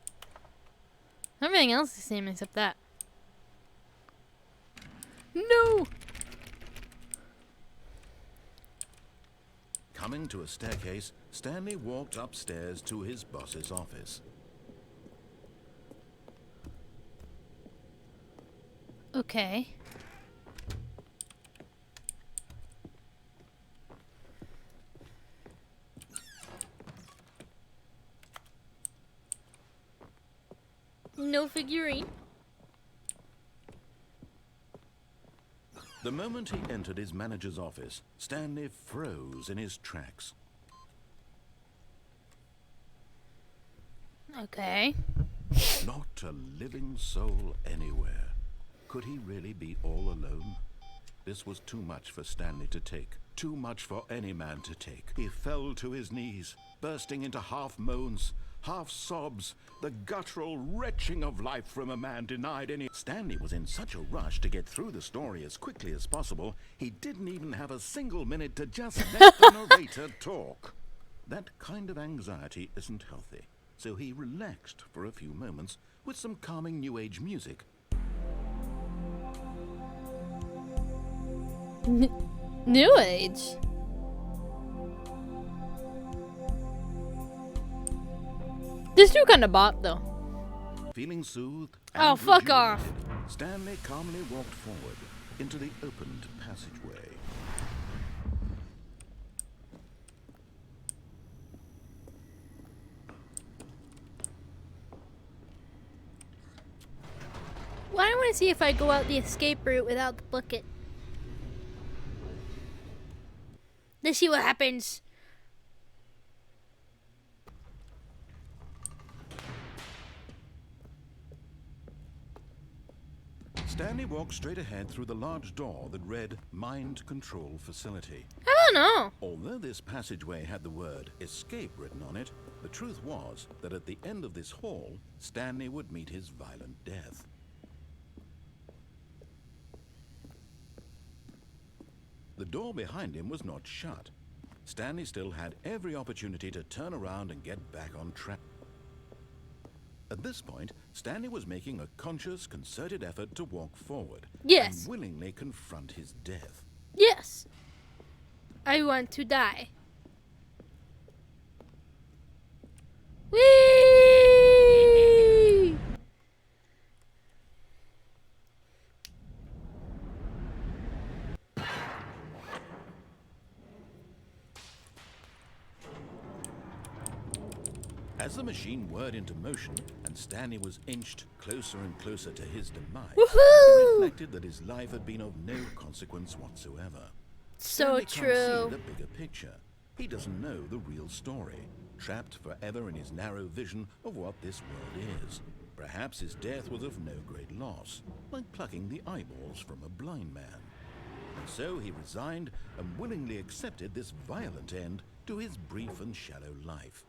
Everything else is the same except that. No! Coming to a staircase, Stanley walked upstairs to his boss's office. Okay. No figurine. The moment he entered his manager's office, Stanley froze in his tracks. Okay. Not a living soul anywhere. Could he really be all alone? This was too much for Stanley to take. Too much for any man to take. He fell to his knees, bursting into half moans, half sobs, the guttural retching of life from a man denied any... Stanley was in such a rush to get through the story as quickly as possible, he didn't even have a single minute to just let the narrator talk. That kind of anxiety isn't healthy, so he relaxed for a few moments with some calming New Age music. New Age? This dude kinda bought though. Feeling soothed Oh, and fuck off. rejuvenated, Stanley calmly walked forward into the opened passageway. Well, I want to see if I go out the escape route without the bucket. Let's see what happens. Stanley walked straight ahead through the large door that read Mind Control Facility. I don't know. Although this passageway had the word escape written on it, the truth was that at the end of this hall, Stanley would meet his violent death. The door behind him was not shut. Stanley still had every opportunity to turn around and get back on track. At this point, Stanley was making a conscious, concerted effort to walk forward. Yes. And willingly confront his death. Yes. I want to die. Whee! As the machine whirred into motion and Stanley was inched closer and closer to his demise, Woohoo! he reflected that his life had been of no consequence whatsoever. So Stanley can't true. see the bigger picture. He doesn't know the real story, trapped forever in his narrow vision of what this world is. Perhaps his death was of no great loss, like plucking the eyeballs from a blind man. And so he resigned and willingly accepted this violent end to his brief and shallow life.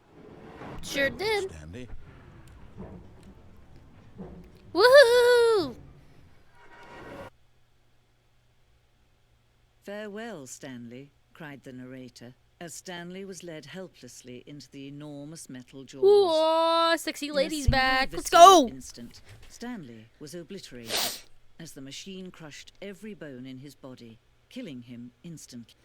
Sure did. Stanley, Woohoo! Farewell, Stanley, cried the narrator, as Stanley was led helplessly into the enormous metal jaws. Ooh, sexy In a ladies single back. Let's visceral go. Instant, Stanley was obliterated as the machine crushed every bone in his body, killing him instantly.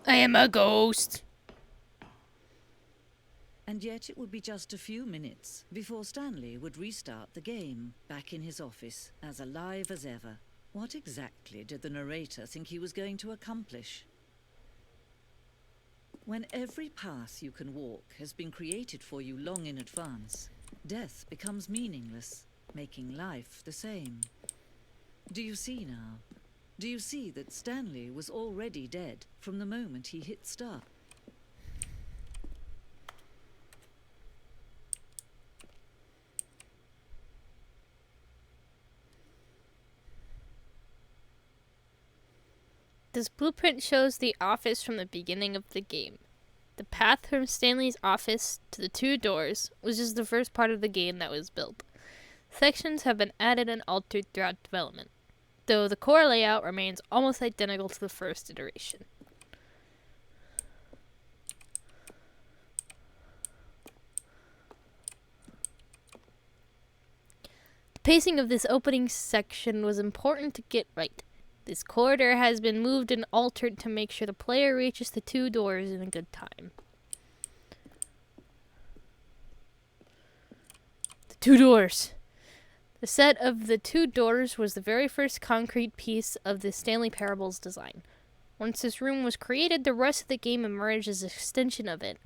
I am a ghost. And yet it would be just a few minutes before Stanley would restart the game, back in his office, as alive as ever. What exactly did the narrator think he was going to accomplish? When every path you can walk has been created for you long in advance, death becomes meaningless, making life the same. Do you see now? Do you see that Stanley was already dead from the moment he hit start? This blueprint shows the office from the beginning of the game. The path from Stanley's office to the two doors was just the first part of the game that was built. Sections have been added and altered throughout development, though the core layout remains almost identical to the first iteration. pacing of this opening section was important to get right. This corridor has been moved and altered to make sure the player reaches the 2 doors in a good time. The 2 doors. The set of the 2 doors was the very first concrete piece of the Stanley Parable's design. Once this room was created, the rest of the game emerged as an extension of it,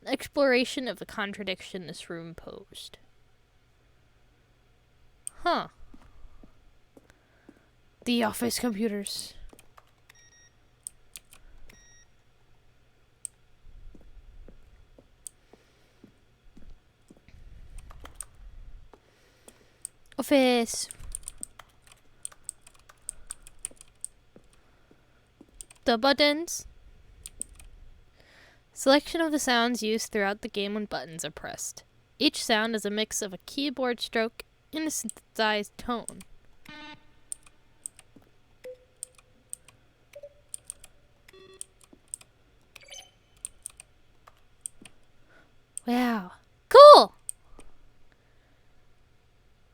an exploration of the contradiction this room posed. Huh. The office computers. Office. The buttons. Selection of the sounds used throughout the game when buttons are pressed. Each sound is a mix of a keyboard stroke and a synthesized tone. Wow. Cool!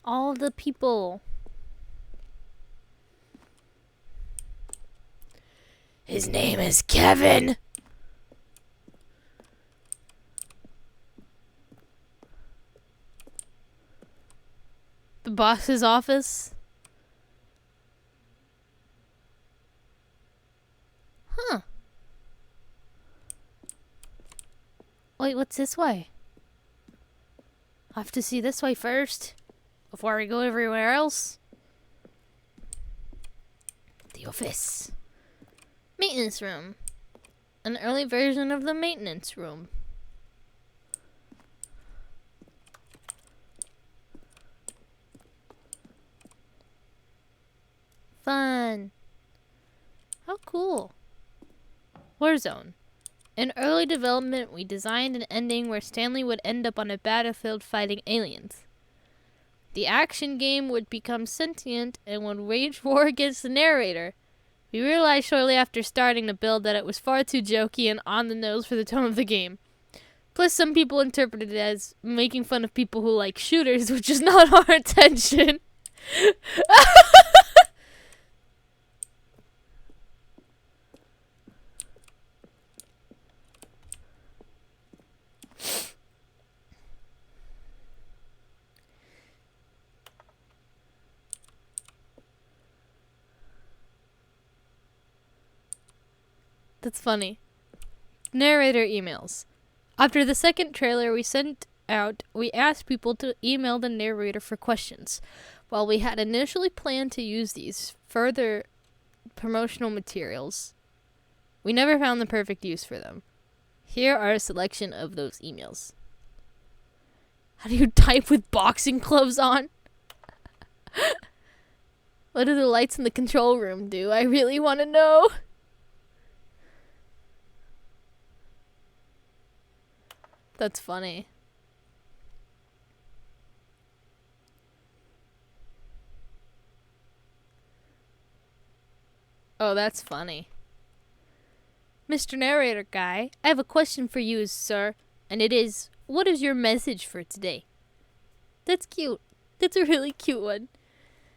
All the people. His name is Kevin. The boss's office. Huh. Wait, what's this way? I'll have to see this way first before we go everywhere else. The office. Maintenance room. An early version of the maintenance room. Fun. How cool. Warzone. In early development, we designed an ending where Stanley would end up on a battlefield fighting aliens. The action game would become sentient and would wage war against the narrator. We realized shortly after starting the build that it was far too jokey and on the nose for the tone of the game. Plus, some people interpreted it as making fun of people who like shooters, which is not our intention. That's funny. Narrator emails. After the second trailer we sent out, we asked people to email the narrator for questions. While we had initially planned to use these further promotional materials, we never found the perfect use for them. Here are a selection of those emails. How do you type with boxing gloves on? What do the lights in the control room do? I really want to know. That's funny. Oh, that's funny. Mr. Narrator Guy, I have a question for you, sir. And it is, what is your message for today? That's cute. That's a really cute one.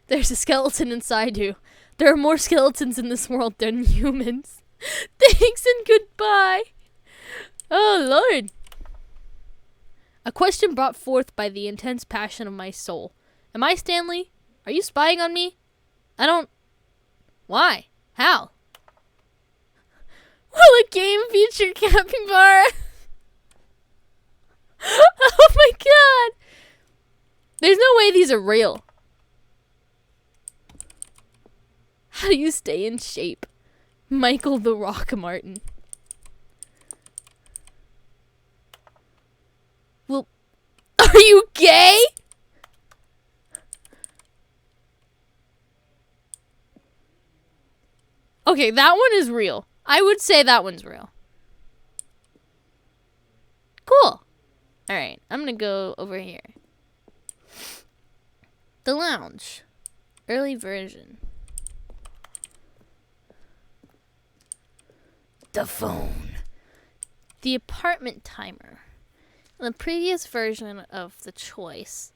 There's a skeleton inside you. There are more skeletons in this world than humans. Thanks and goodbye. Oh, Lord. A question brought forth by the intense passion of my soul. Am I Stanley? Are you spying on me? I don't... Why? How? Will a game feature capybara? Oh my god! There's no way these are real. How do you stay in shape? Michael the Rock Martin. Well, are you gay? Okay, that one is real. I would say that one's real. Cool. Alright, I'm gonna go over here. The lounge. Early version. The phone. The apartment timer. In the previous version of the choice,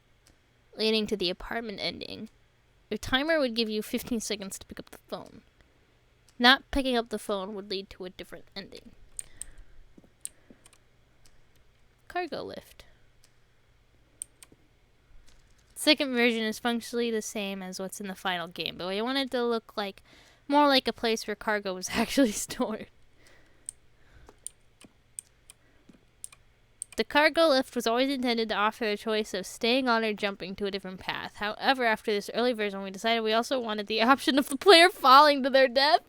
leading to the apartment ending. The timer would give you 15 seconds to pick up the phone. Not picking up the phone would lead to a different ending. Cargo lift. Second version is functionally the same as what's in the final game, but we wanted to look like more like a place where cargo was actually stored. The cargo lift was always intended to offer the choice of staying on or jumping to a different path. However, after this early version, we decided we also wanted the option of the player falling to their death.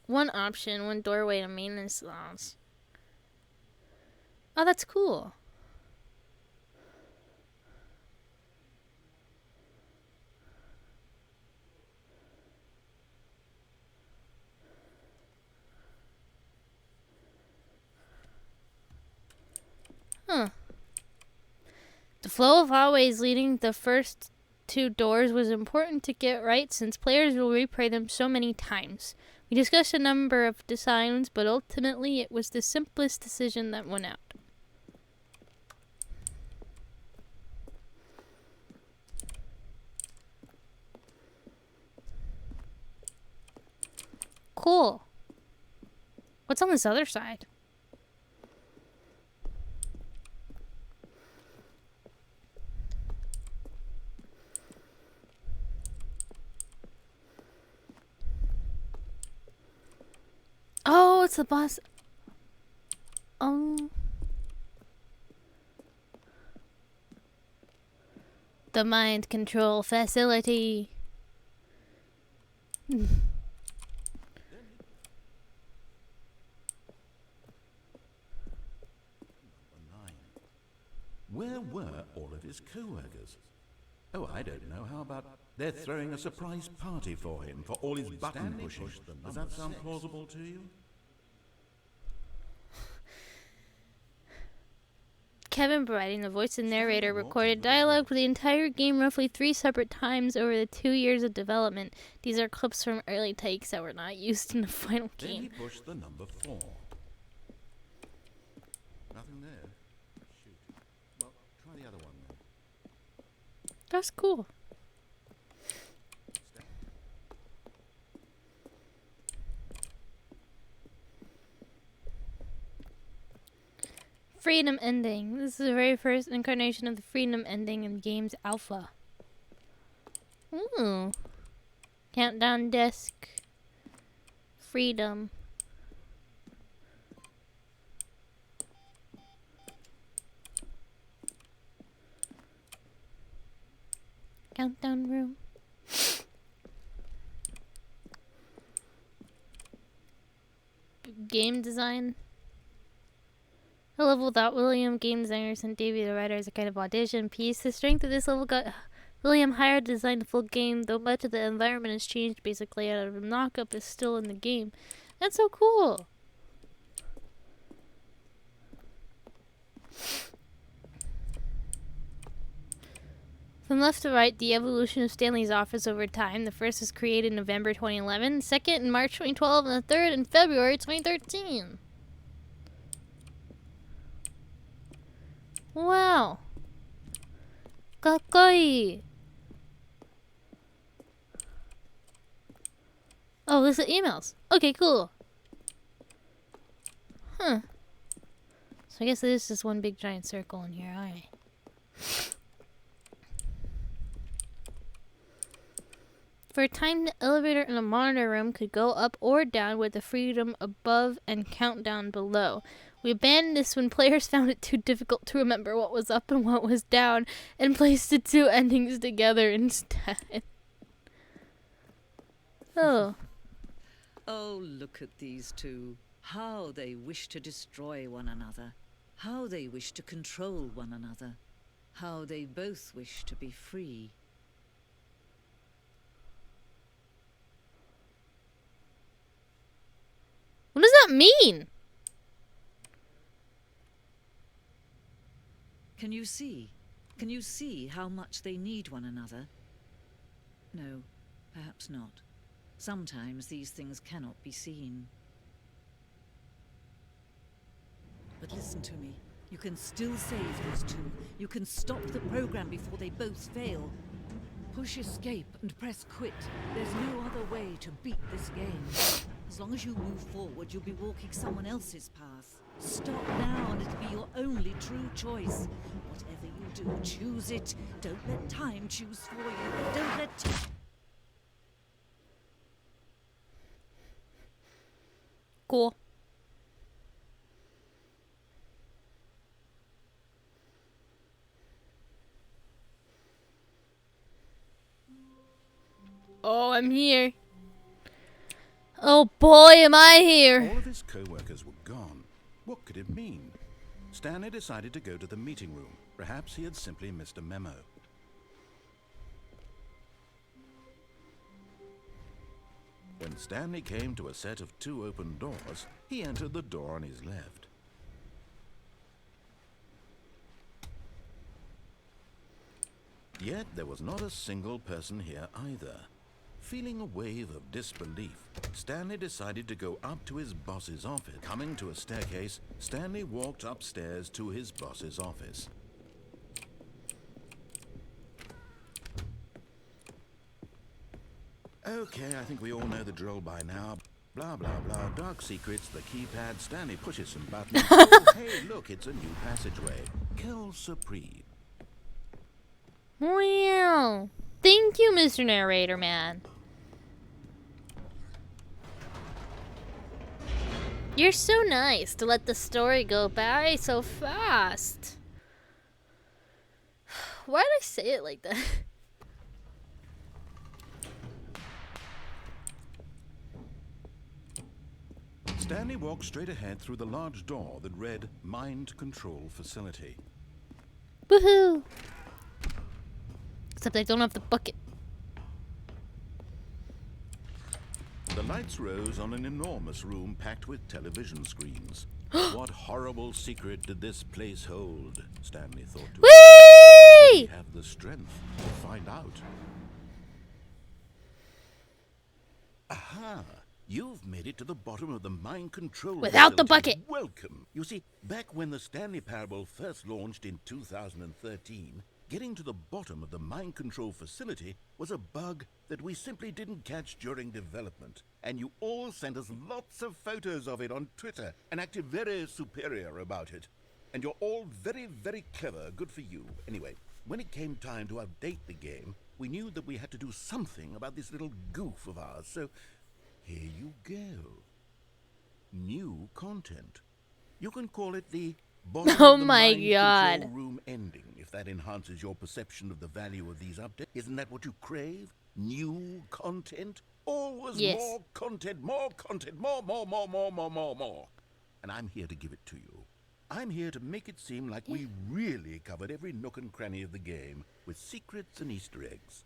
One option, one doorway to maintenance lounge. Oh, that's cool. Huh. The flow of hallways leading the first two doors was important to get right since players will replay them so many times. We discussed a number of designs, but ultimately it was the simplest decision that won out. Cool. What's on this other side? Oh, it's the boss. Oh. The mind control facility. Where were all of his co-workers? Oh, I don't know. How about they're throwing a surprise party for him for all his button pushing? Does that sound plausible to you? Kevin, providing the voice and narrator, recorded dialogue for the entire game roughly 3 separate times over the 2 years of development. These are clips from early takes that were not used in the final Then game. he pushed the number 4. Nothing there. Shoot. Well, try the other one then. That's cool. Freedom ending. This is the very first incarnation of the freedom ending in the game's alpha. Ooh. Countdown disc. Freedom. Countdown room. Game design. A level without William, game designers, and Davey the writer is a kind of audition piece. The strength of this level got William hired to design the full game, though much of the environment has changed basically out of the knockup is still in the game. That's so cool. From left to right, the evolution of Stanley's office over time. The first was created in November 2011, second in March 2012, and the third in February 2013. Wow. Kakkoi. Oh, this is emails. Okay, cool. Huh. So I guess this is just one big giant circle in here. Alright. For a time, the elevator in the monitor room could go up or down with the freedom above and countdown below. We abandoned this when players found it too difficult to remember what was up and what was down, and placed the two endings together instead. Oh. Oh, look at these two. How they wish to destroy one another. How they wish to control one another. How they both wish to be free. What does that mean? Can you see? Can you see how much they need one another? No, perhaps not. Sometimes these things cannot be seen. But listen to me. You can still save these two. You can stop the program before they both fail. Push escape and press quit. There's no other way to beat this game. As long as you move forward, you'll be walking someone else's path. Stop now and it'll be your only true choice. Whatever you do, choose it. Don't let time choose for you. Don't let Cool. Oh, I'm here. Oh boy, am I here. All of his co-workers were gone. What could it mean? Stanley decided to go to the meeting room. Perhaps he had simply missed a memo. When Stanley came to a set of 2 open doors, he entered the door on his left. Yet there was not a single person here either. Feeling a wave of disbelief, Stanley decided to go up to his boss's office. Coming to a staircase, Stanley walked upstairs to his boss's office. Okay, I think we all know the drill by now. Blah, blah, blah. Dark secrets, the keypad. Stanley pushes some buttons. Oh, hey, look, it's a new passageway. Quelle surprise. Wow. Thank you, Mr. Narrator Man. You're so nice to let the story go by so fast. Why did I say it like that? Stanley walked straight ahead through the large door that read Mind Control Facility. Woohoo! Except I don't have the bucket. The lights rose on an enormous room packed with television screens. What horrible secret did this place hold? Stanley thought to himself. Whee! Did he have the strength to find out? Aha! You've made it to the bottom of the mind control Without the facility. bucket. Welcome. You see, back when the Stanley Parable first launched in 2013, getting to the bottom of the mind control facility was a bug that we simply didn't catch during development. And you all sent us lots of photos of it on Twitter and acted very superior about it. And you're all very, very clever. Good for you. Anyway, when it came time to update the game, we knew that we had to do something about this little goof of ours. So here you go. New content. You can call it the bottom Oh of the my mind God. control room ending, if that enhances your perception of the value of these updates. Isn't that what you crave? New content? Always Yes. more content, more, more. And I'm here to give it to you. I'm here to make it seem like we really covered every nook and cranny of the game with secrets and Easter eggs.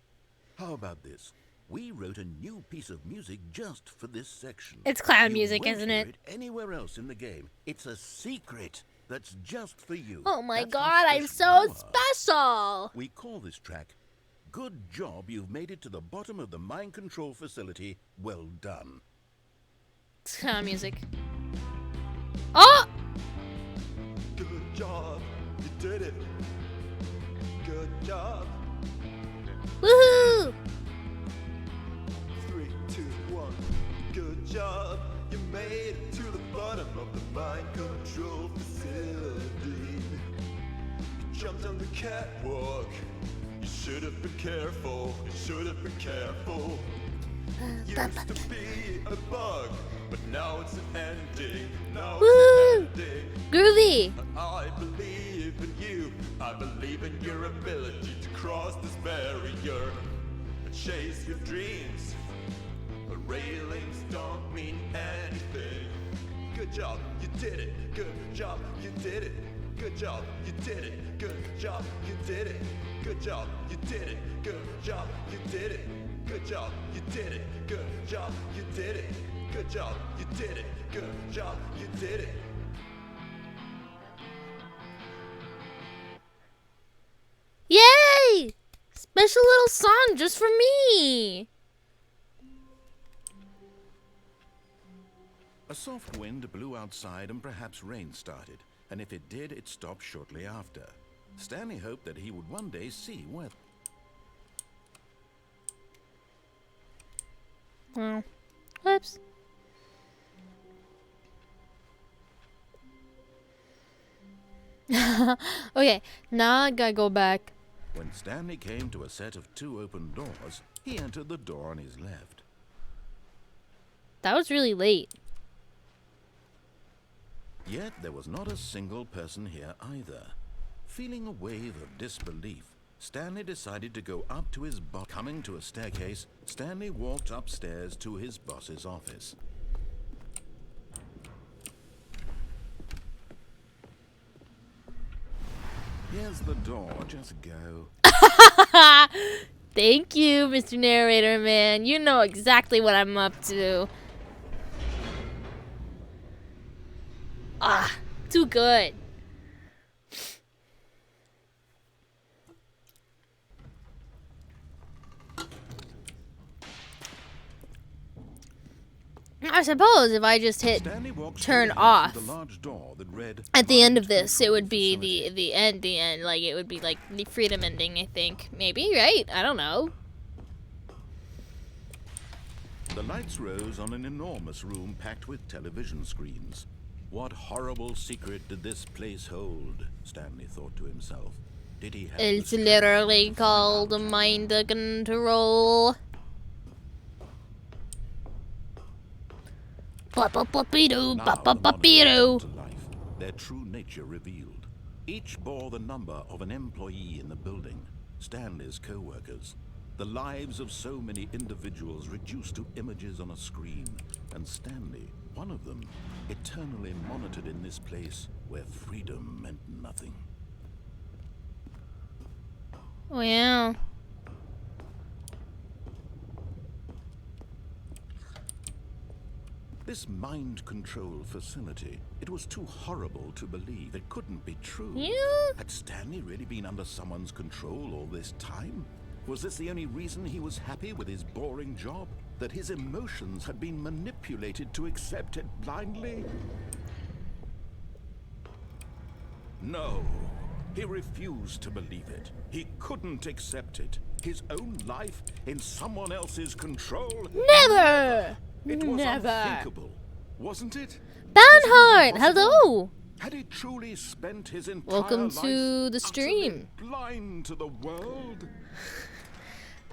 How about this? We wrote a new piece of music just for this section. It's clown You music, won't isn't hear it? anywhere else in the game. It's a secret that's just for you. Oh my That's how god, I'm special so you are. special! We call this track, Good Job You've Made It to the Bottom of the Mind Control Facility. Well done. It's clown music. Oh! Good job, you did it. Good job. Woohoo! 3, 2, 1. Good job, you made it to the bottom of the mind control facility. You jumped on the catwalk. You should have been careful. You should have been careful. Used to be a bug, but now it's an ending. Now Woo! it's an ending. Groovy! I believe in you. I believe in your ability to cross this barrier and chase your dreams. But railings don't mean anything. Good job, you did it. Good job, you did it. Good job, you did it. Good job, you did it. Good job, you did it. Good job, you did it. Good job, you did it. Good job, you did it. Good job, you did it. Good job, you did it. Yay! Special little song just for me! A soft wind blew outside and perhaps rain started. and if it did, it stopped shortly after. Stanley hoped that he would one day see where... Well, whoops. Okay, now I gotta go back. When Stanley came to a set of 2 open doors, he entered the door on his left. That was really late. Yet there was not a single person here either. Feeling a wave of disbelief, Stanley decided to go up to his boss. Coming to a staircase, Stanley walked upstairs to his boss's office. Here's the door, just go. Thank you, Mr. Narrator Man. You know exactly what I'm up to. Ah, too good. I suppose if I just hit turn off at the end of this, it would be the end. Like, it would be like the freedom ending, I think. Maybe, right? I don't know. The lights rose on an enormous room packed with television screens. What horrible secret did this place hold? Stanley thought to himself. Did he have It's literally called mind control. Ba-ba-ba-be-doo, ba-ba-ba-be-doo. Their true nature revealed. Each bore the number of an employee in the building, Stanley's co-workers. The lives of so many individuals reduced to images on a screen, and Stanley, one of them, eternally monitored in this place where freedom meant nothing. Wow. This mind control facility, it was too horrible to believe. It couldn't be true. Yeah. Had Stanley really been under someone's control all this time? Was this the only reason he was happy with his boring job? That his emotions had been manipulated to accept it blindly? No. He refused to believe it. He couldn't accept it. His own life in someone else's control? Never! It was Never. unthinkable, wasn't it? Bernhard, hello! Had he truly spent his entire Welcome life to the stream. utterly blind to the world?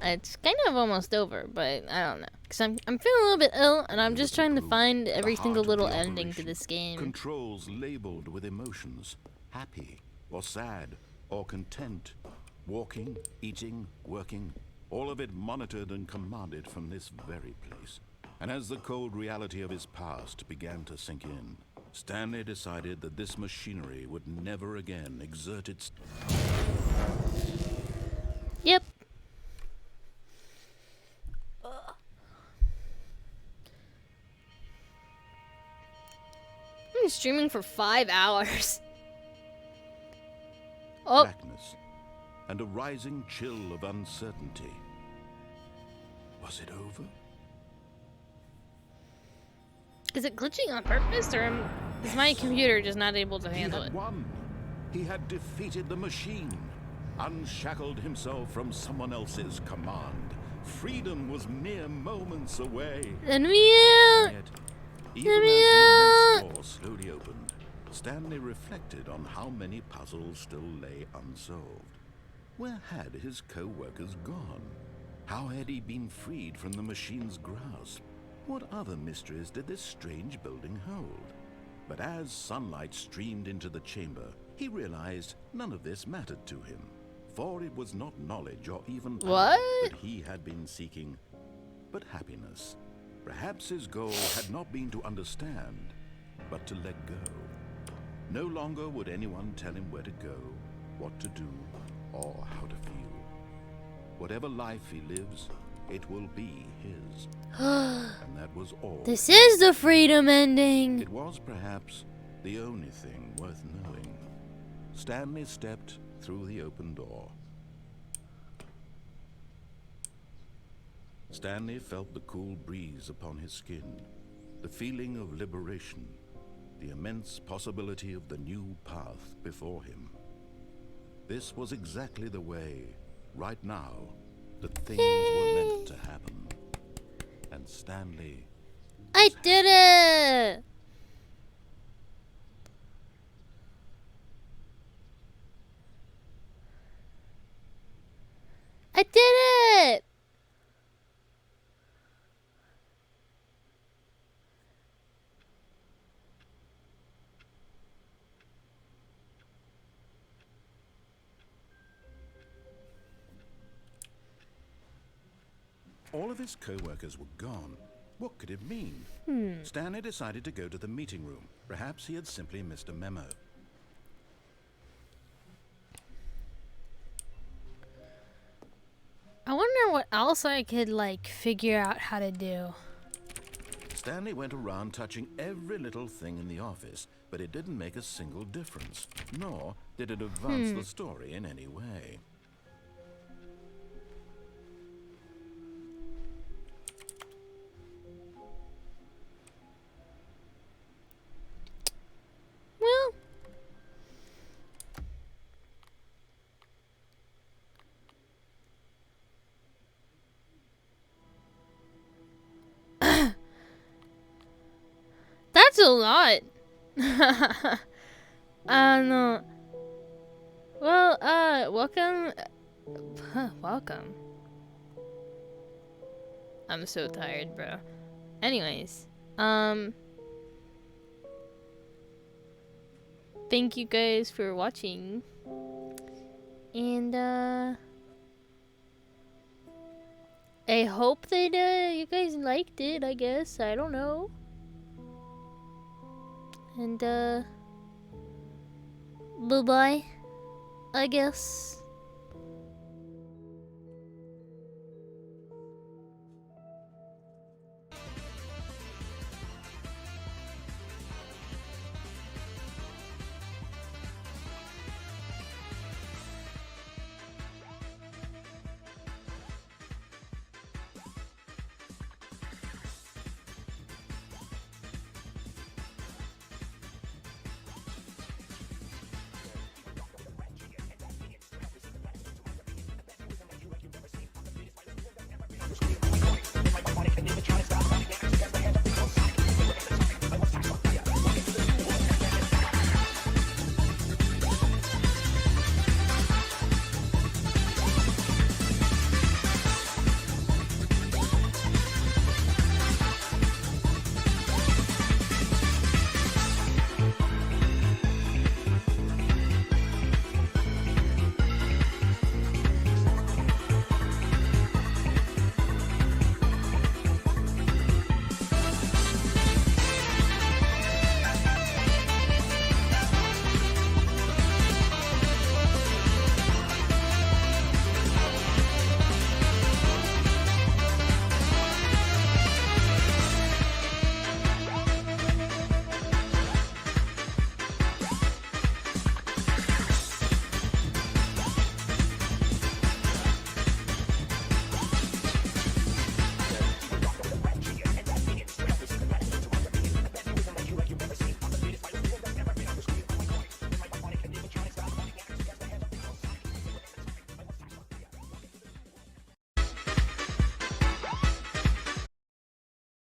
It's kind of almost over, but I don't know. Because I'm feeling a little bit ill, and I'm just trying to find every The single heart of little the ending to operation. this game. Controls labeled with emotions, happy or sad or content, walking, eating, working, all of it monitored and commanded from this very place. And as the cold reality of his past began to sink in, Stanley decided that this machinery would never again exert its... Yep. I'm streaming for 5 hours. Oh, blackness and a rising chill of uncertainty. Was it over? is it glitching on purpose, or is my computer just not able to handle He it? had won. He had defeated the machine, unshackled himself from someone else's command. Freedom was mere moments away. Let me out! Yet, even as the immense door slowly opened, Stanley reflected on how many puzzles still lay unsolved. Where had his co-workers gone? How had he been freed from the machine's grasp? What other mysteries did this strange building hold? But as sunlight streamed into the chamber, he realized none of this mattered to him, for it was not knowledge or even power What? that he had been seeking, but happiness. Perhaps his goal had not been to understand, but to let go. No longer would anyone tell him where to go, what to do, or how to feel. Whatever life he lives, it will be his. And that was all. This is the freedom ending. It was perhaps the only thing worth knowing. Stanley stepped through the open door. Stanley felt the cool breeze upon his skin, the feeling of liberation. the immense possibility of the new path before him. This was exactly the way, right now, that things were meant to happen. And Stanley... I did it! I did it! All of his co-workers were gone. What could it mean? Stanley decided to go to the meeting room. Perhaps he had simply missed a memo. I wonder what else I could, like, figure out how to do. Stanley went around touching every little thing in the office, but it didn't make a single difference, nor did it advance the story in any way. Well, that's a lot. No. Well, welcome. Welcome. I'm so tired, bro. Anyways, thank you guys for watching. And, I hope that, you guys liked it, I guess. I don't know. And, bye-bye, I guess.